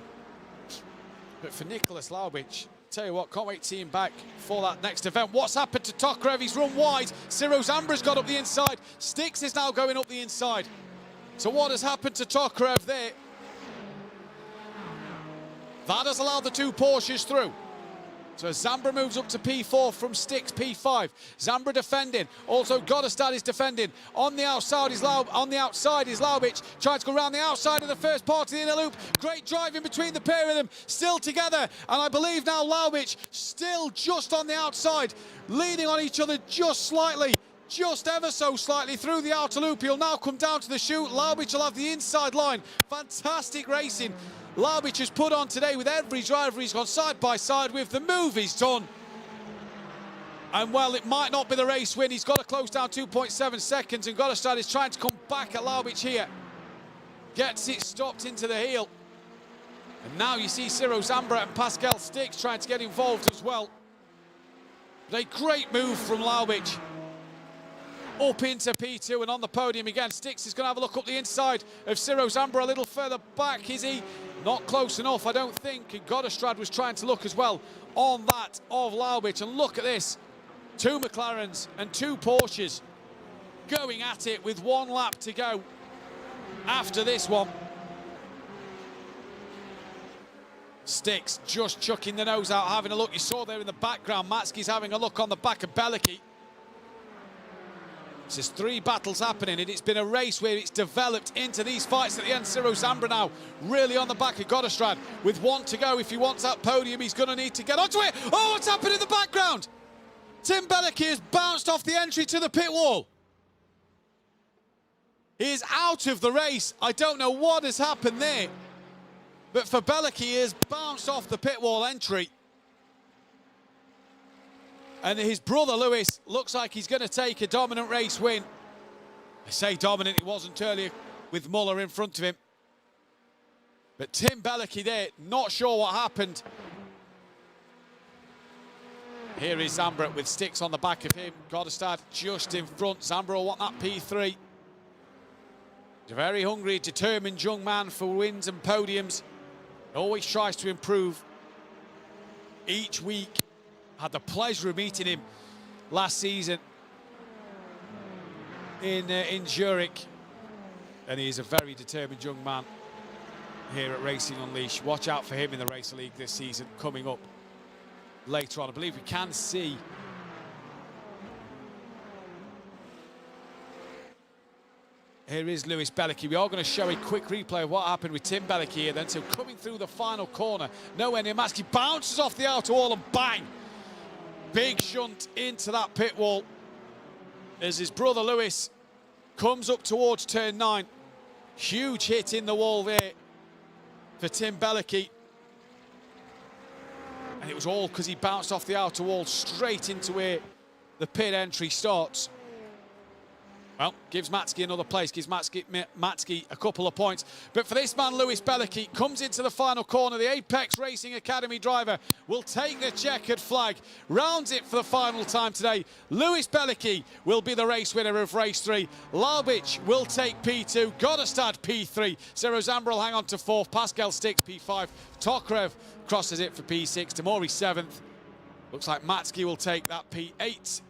But for Nicholas Laubich, Tell you what, can't wait to see him back for that next event. What's happened to Tokarev? He's run wide. Ciro Zambra's got up the inside. Styx is now going up the inside. So what has happened to Tokarev there? That has allowed the two Porsches through. So Zambra moves up to P4 from Styx, P5. Zambra defending. Also Godestad is defending. On the outside is Laubich. Trying to go around the outside of the first part of the inner loop. Great driving between the pair of them. Still together. And I believe now Laubich still just on the outside. Leaning on each other just slightly. Just ever so slightly through the outer loop. He'll now come down to the chute. Laubich will have the inside line. Fantastic racing Laubich has put on today with every driver he's gone side by side with. The move he's done. And well, it might not be the race win. He's got to close down 2.7 seconds, and Godestad is trying to come back at Laubich here. Gets it stopped into the heel. And now you see Ciro Zambra and Pascal Styx trying to get involved as well. But a great move from Laubich. Up into P2 and on the podium again. Styx is going to have a look up the inside of Ciro Zambra a little further back, is he? Not close enough, I don't think. And Godestrad was trying to look as well on that of Laubich. And look at this. Two McLarens and two Porsches going at it with 1 lap to go after this one. Styx just chucking the nose out, having a look. You saw there in the background, Matsky's having a look on the back of Belicky. There's 3 battles happening, and it's been a race where it's developed into these fights at the end. Ciro Zambra now really on the back of Godestrad with 1 to go. If he wants that podium, he's going to need to get onto it. Oh, what's happened in the background? Tim Belicky has bounced off the entry to the pit wall. He is out of the race. I don't know what has happened there, but for Belicky, he has bounced off the pit wall entry. And his brother Lewis looks like he's going to take a dominant race win. I say dominant, he wasn't earlier with Muller in front of him. But Tim Belicky there, not sure what happened. Here is Zambra with Styx on the back of him. Godestad just in front. Zambra will want that P3. He's a very hungry, determined young man for wins and podiums. Always tries to improve each week. Had the pleasure of meeting him last season in Zurich, and he's a very determined young man here at Racing Unleashed. Watch out for him in the Racer League this season coming up later on. I believe we can see here is Lewis Belicky. We are going to show a quick replay of what happened with Tim Belicky here then. So coming through the final corner, nowhere near Matsky, bounces off the outer wall and bang! Big shunt into that pit wall as his brother Lewis comes up towards turn 9. Huge hit in the wall there for Tim Belicky. And it was all because he bounced off the outer wall straight into where the pit entry starts. Well, gives Matsky another place, gives Matsky a couple of points. But for this man, Lewis Belicky, comes into the final corner. The Apex Racing Academy driver will take the checkered flag, rounds it for the final time today. Lewis Belicky will be the race winner of race 3. Laubich will take P2, Godestad P3. Ciro Zambra will hang on to 4th, Pascal Styx P5. Tokarev crosses it for P6, Tamori 7th. Looks like Matsky will take that P8.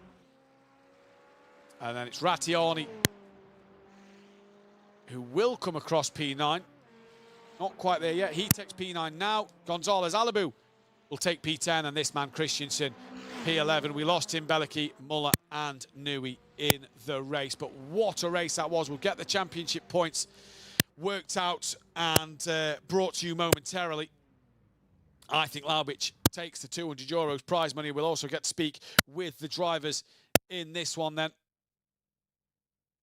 And then it's Rattiani who will come across P9. Not quite there yet. He takes P9 now. Gonzalez Alabu will take P10, and this man Christensen P11. We lost Tim Belicky, Muller and Nui in the race. But what a race that was. We'll get the championship points worked out and brought to you momentarily. I think Laubich takes the €200 prize money. We'll also get to speak with the drivers in this one then.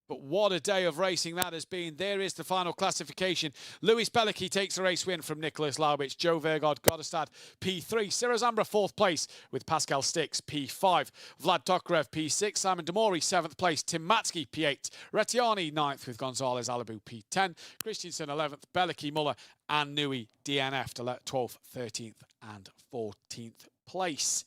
But what a day of racing that has been. There is the final classification. Lewis Belicky takes the race win from Nicholas Laubich. Joe Vergod, Godestad, P3. Ciro Zambra, 4th place with Pascal Styx, P5. Vlad Tokarev, P6. Simon Demori, 7th place. Tim Matsky, P8. Rettiani, 9th with Gonzalez Alabu, P10. Christensen, 11th. Belicky, Muller and Nui, DNF to 12th, 13th and 14th place.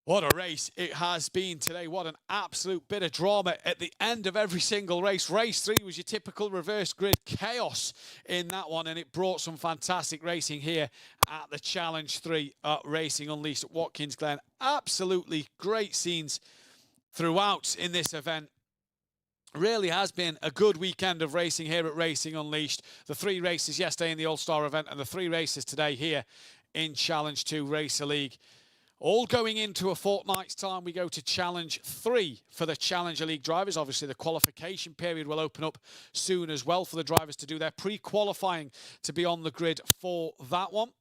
What a race it has been today. What an absolute bit of drama at the end of every single race. Race 3 was your typical reverse grid chaos in that one, and it brought some fantastic racing here at the Challenge 3 Racing Unleashed at Watkins Glen. Absolutely great scenes throughout in this event. Really has been a good weekend of racing here at Racing Unleashed. The 3 races yesterday in the All-Star event and the 3 races today here in Challenge 2 Racer League. All going into a fortnight's time, we go to Challenge 3 for the Challenger League drivers. Obviously, the qualification period will open up soon as well for the drivers to do their pre-qualifying to be on the grid for that one.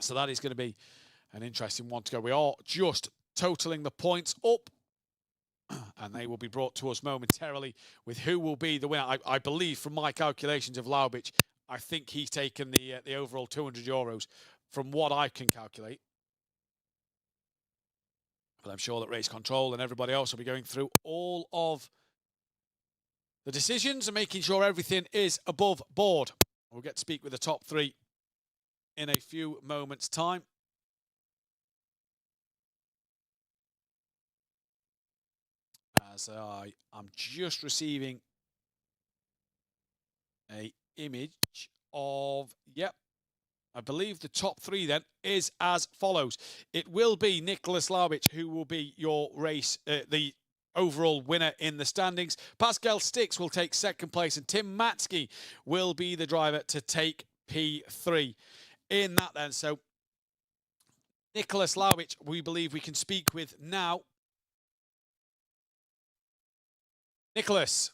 So that is going to be an interesting one to go. We are just totaling the points up, and they will be brought to us momentarily with who will be the winner. I believe, from my calculations of Laubich, I think he's taken the overall €200 from what I can calculate. But I'm sure that Race Control and everybody else will be going through all of the decisions and making sure everything is above board. We'll get to speak with the top 3 in a few moments' time. As I'm just receiving an image of, yep, I believe the top 3 then is as follows. It will be Nicholas Laubich who will be your race, the overall winner in the standings. Pascal Stix will take 2nd place, and Tim Matsky will be the driver to take P3 in that then. So Nicholas Laubich, we believe we can speak with now. Nicholas,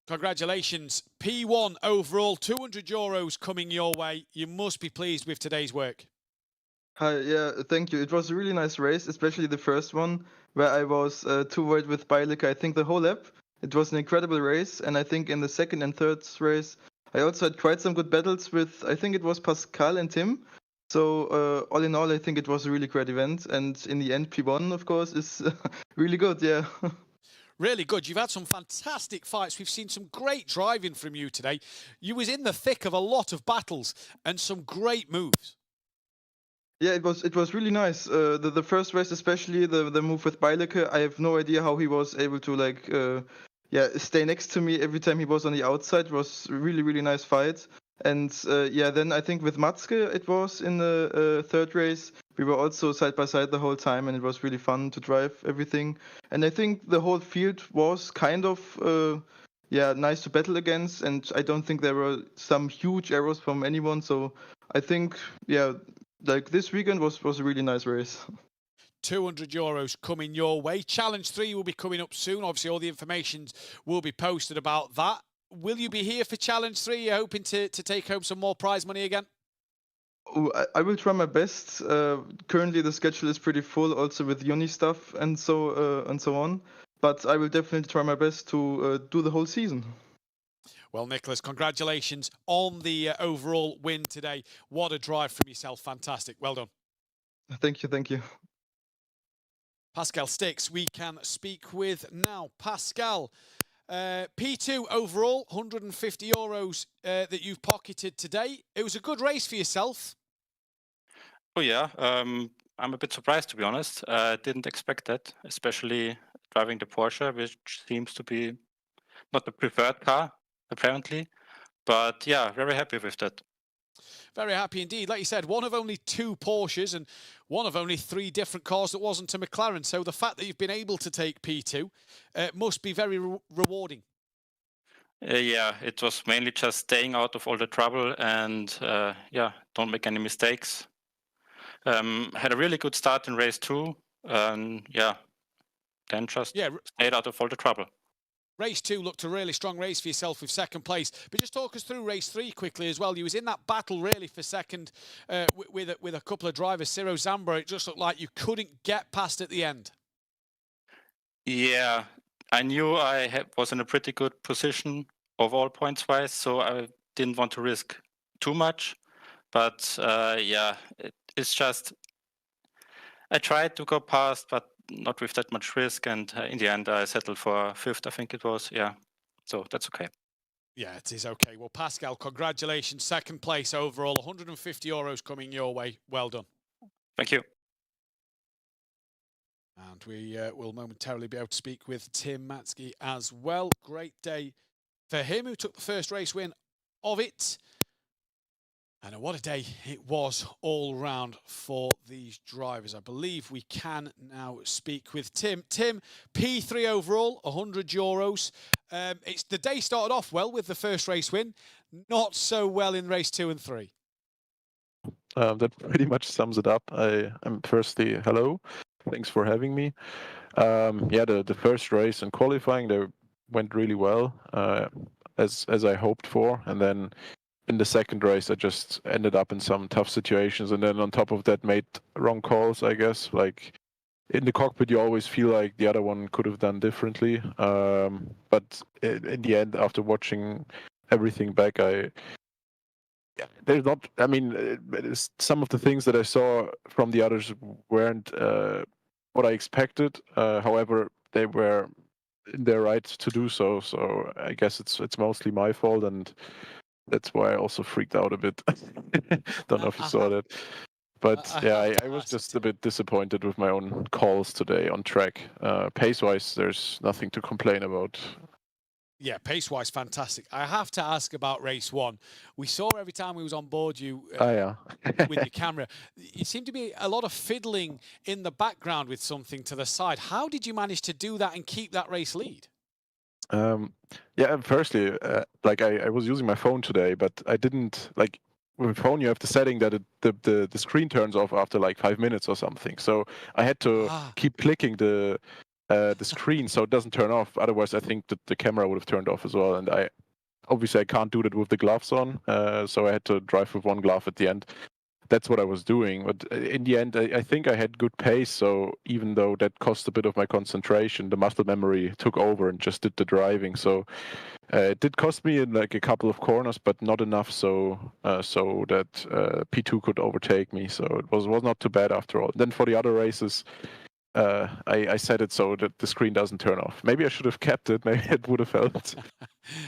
congratulations. P1 overall, €200 coming your way. You must be pleased with today's work. Hi, yeah, thank you. It was a really nice race, especially the first one, where I was too wide with Bielek, I think, the whole lap. It was an incredible race, and I think in the second and third race, I also had quite some good battles with, I think it was Pascal and Tim. So all in all, I think it was a really great event, and in the end, P1, of course, is really good, yeah. Really good. You've had some fantastic fights. We've seen some great driving from you today. You was in the thick of a lot of battles and some great moves. Yeah, it was really nice. The first race, especially the move with Bieleke, I have no idea how he was able to stay next to me every time he was on the outside. It was a really nice fight. And then I think with Matske it was in the third race. We were also side by side the whole time, and it was really fun to drive everything. And I think the whole field was kind of nice to battle against, and I don't think there were some huge errors from anyone. So I think this weekend was a really nice race. €200 coming your way. Challenge 3 will be coming up soon. Obviously, all the information will be posted about that. Will you be here for Challenge 3? You're hoping to take home some more prize money again? I will try my best. Currently, the schedule is pretty full, also with uni stuff and so on. But I will definitely try my best to do the whole season. Well, Nicholas, congratulations on the overall win today. What a drive from yourself. Fantastic. Well done. Thank you. Pascal Stix, we can speak with now. Pascal, P2 overall, €150 that you've pocketed today. It was a good race for yourself. Oh yeah, I'm a bit surprised, to be honest. Didn't expect that, especially driving the Porsche, which seems to be not the preferred car, apparently. But yeah, very happy with that. Very happy indeed. Like you said, one of only 2 Porsches and one of only 3 different cars that wasn't a McLaren. So the fact that you've been able to take P2 must be very rewarding. Yeah, it was mainly just staying out of all the trouble and don't make any mistakes. Had a really good start in race 2. Then just stayed out of all the trouble. Race 2 looked a really strong race for yourself with 2nd place. But just talk us through race 3 quickly as well. You was in that battle really for 2nd with a couple of drivers. Ciro Zambro, it just looked like you couldn't get past at the end. Yeah, I knew I was in a pretty good position overall points-wise, so I didn't want to risk too much. But it's just I tried to go past, but not with that much risk. And in the end, I settled for 5th, I think it was. Yeah, so that's okay. Yeah, it is okay. Well, Pascal, congratulations. 2nd place overall, €150 coming your way. Well done. Thank you. And we will momentarily be able to speak with Tim Matsky as well. Great day for him, who took the first race win of it. And what a day it was all round for these drivers. I believe we can now speak with Tim. Tim, P3 overall, €100. It's the day started off well with the first race win. Not so well in race 2 and 3. That pretty much sums it up. I'm firstly, hello. Thanks for having me. The first race and qualifying, they went really well, as I hoped for. And then in the second race, I just ended up in some tough situations. And then on top of that, made wrong calls, I guess. Like in the cockpit, you always feel like the other one could have done differently. But in the end, after watching everything back, there's not. I mean, some of the things that I saw from the others weren't what I expected. However, they were in their right to do so. So I guess it's mostly my fault, and that's why I also freaked out a bit. Don't know if you saw that. But I was just a bit disappointed with my own calls today on track. Pace-wise, there's nothing to complain about. Yeah, pace-wise, fantastic. I have to ask about race 1. We saw every time we was on board you with your camera, it seemed to be a lot of fiddling in the background with something to the side. How did you manage to do that and keep that race lead? Firstly, I was using my phone today, but I didn't like. With a phone, you have the setting that the screen turns off after like 5 minutes or something. So I had to keep clicking the screen so it doesn't turn off. Otherwise, I think that the camera would have turned off as well. And I can't do that with the gloves on. So I had to drive with one glove at the end. That's what I was doing. But in the end, I think I had good pace. So even though that cost a bit of my concentration, the muscle memory took over and just did the driving. So it did cost me in like a couple of corners, but not enough so that P2 could overtake me. So it was not too bad after all. Then for the other races, I set it so that the screen doesn't turn off. Maybe I should have kept it. Maybe it would have helped.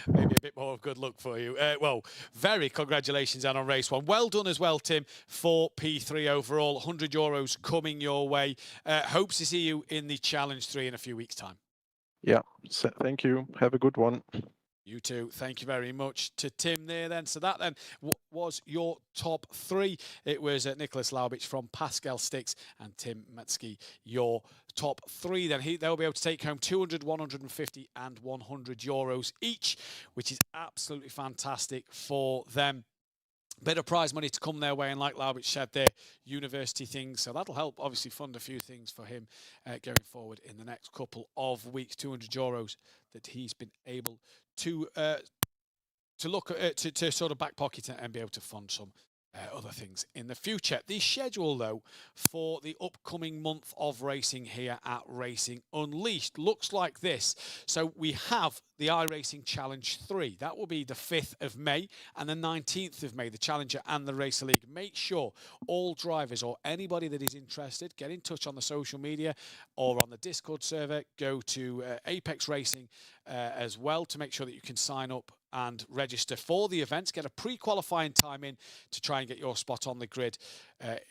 Maybe a bit more of good luck for you. Well, very congratulations on race 1. Well done as well, Tim, for P3 overall. €100 coming your way. Hope to see you in the Challenge 3 in a few weeks' time. Yeah, thank you. Have a good one. You too. Thank you very much to Tim there then. So that then was your top 3. It was Nicholas Laubich from Pascal Sticks and Tim Matsky, your top 3. Then they'll be able to take home 200, 150 and €100 each, which is absolutely fantastic for them. Bit of prize money to come their way, and like Laubich said, their university things. So that'll help, obviously, fund a few things for him going forward in the next couple of weeks. €200 that he's been able to look at, to sort of back pocket and be able to fund some other things in the future. The schedule, though, for the upcoming month of racing here at Racing Unleashed looks like this. So we have the iRacing Challenge 3. That will be the 5th of May and the 19th of May, the Challenger and the Racer League. Make sure all drivers or anybody that is interested, get in touch on the social media or on the Discord server. Go to Apex Racing as well to make sure that you can sign up and register for the events. Get a pre-qualifying time in to try and get your spot on the grid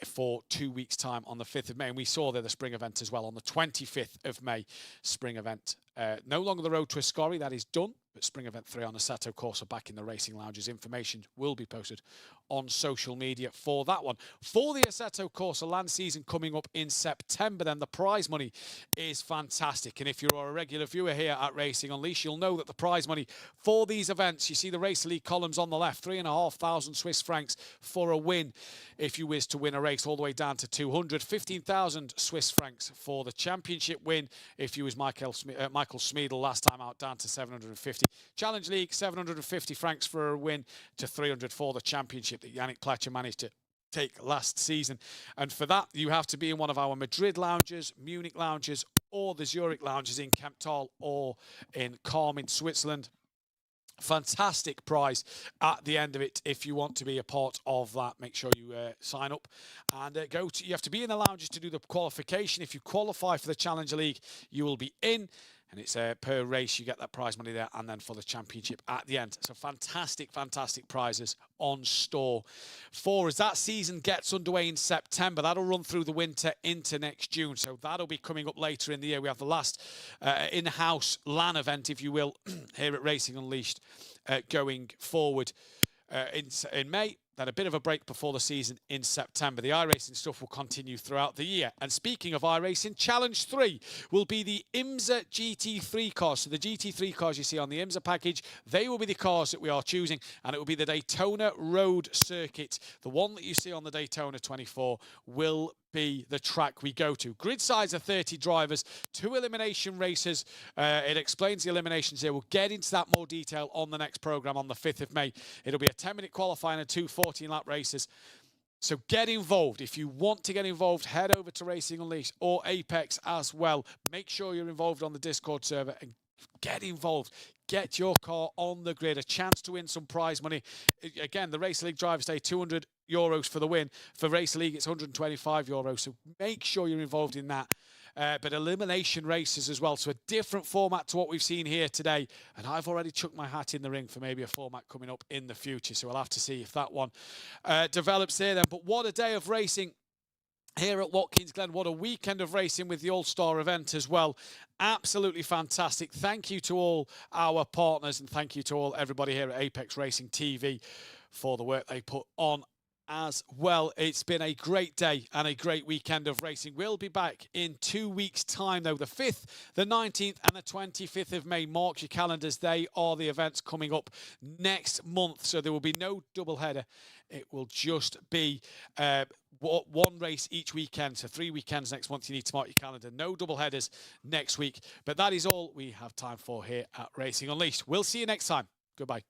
for 2 weeks' time on the 5th of May. And we saw there the spring event as well on the 25th of May, spring event. No longer the Road to Ascari, that is done, but spring event 3 on Assetto Corsa back in the racing lounges. Information will be posted on social media for that one. For the Assetto Corsa land season coming up in September, then the prize money is fantastic. And if you're a regular viewer here at Racing Unleashed, you'll know that the prize money for these events, you see the Racer League columns on the left, 3,500 Swiss francs for a win if you wish to win a race, all the way down to 200, 15,000 Swiss francs for the championship win if you was Michael Smeedel last time out, down to 750. Challenge League, 750 francs for a win to 300 for the championship that Yannick Pletcher managed to take last season. And for that, you have to be in one of our Madrid lounges, Munich lounges, or the Zurich lounges in Kemptal or in Calm in Switzerland. Fantastic prize at the end of it. If you want to be a part of that, make sure you sign up and you have to be in the lounges to do the qualification. If you qualify for the Challenger League, you will be in. And it's per race, you get that prize money there, and then for the championship at the end. So fantastic, fantastic prizes on store for us. That season gets underway in September. That'll run through the winter into next June. So that'll be coming up later in the year. We have the last in-house LAN event, if you will, here at Racing Unleashed going forward in May. Then a bit of a break before the season in September. The iRacing stuff will continue throughout the year. And speaking of iRacing, Challenge 3 will be the IMSA GT3 cars. So the GT3 cars you see on the IMSA package, they will be the cars that we are choosing. And it will be the Daytona Road Circuit. The one that you see on the Daytona 24 will be the track we go to. Grid size of 30 drivers, 2 elimination races. It explains the eliminations here. We'll get into that more detail on the next programme on the 5th of May. It'll be a 10-minute qualifying and 2 14-lap races. So get involved. If you want to get involved, head over to Racing Unleashed or Apex as well. Make sure you're involved on the Discord server and get involved. Get your car on the grid. A chance to win some prize money. Again, the Race League Drivers Day, €200 for the win. For Race League, it's €125. So make sure you're involved in that. But elimination races as well. So a different format to what we've seen here today. And I've already chucked my hat in the ring for maybe a format coming up in the future. So we'll have to see if that one develops here then. But what a day of racing here at Watkins Glen. What a weekend of racing with the All-Star event as well. Absolutely fantastic. Thank you to all our partners and thank you to everybody here at Apex Racing TV for the work they put on as well. It's been a great day and a great weekend of racing. We'll be back in 2 weeks' time, though. The 5th, the 19th and the 25th of May. Mark your calendars. They are the events coming up next month. So there will be no double header. It will just be one race each weekend. So 3 weekends next month. You need to mark your calendar. No double headers next week. But that is all we have time for here at Racing Unleashed. We'll see you next time. Goodbye.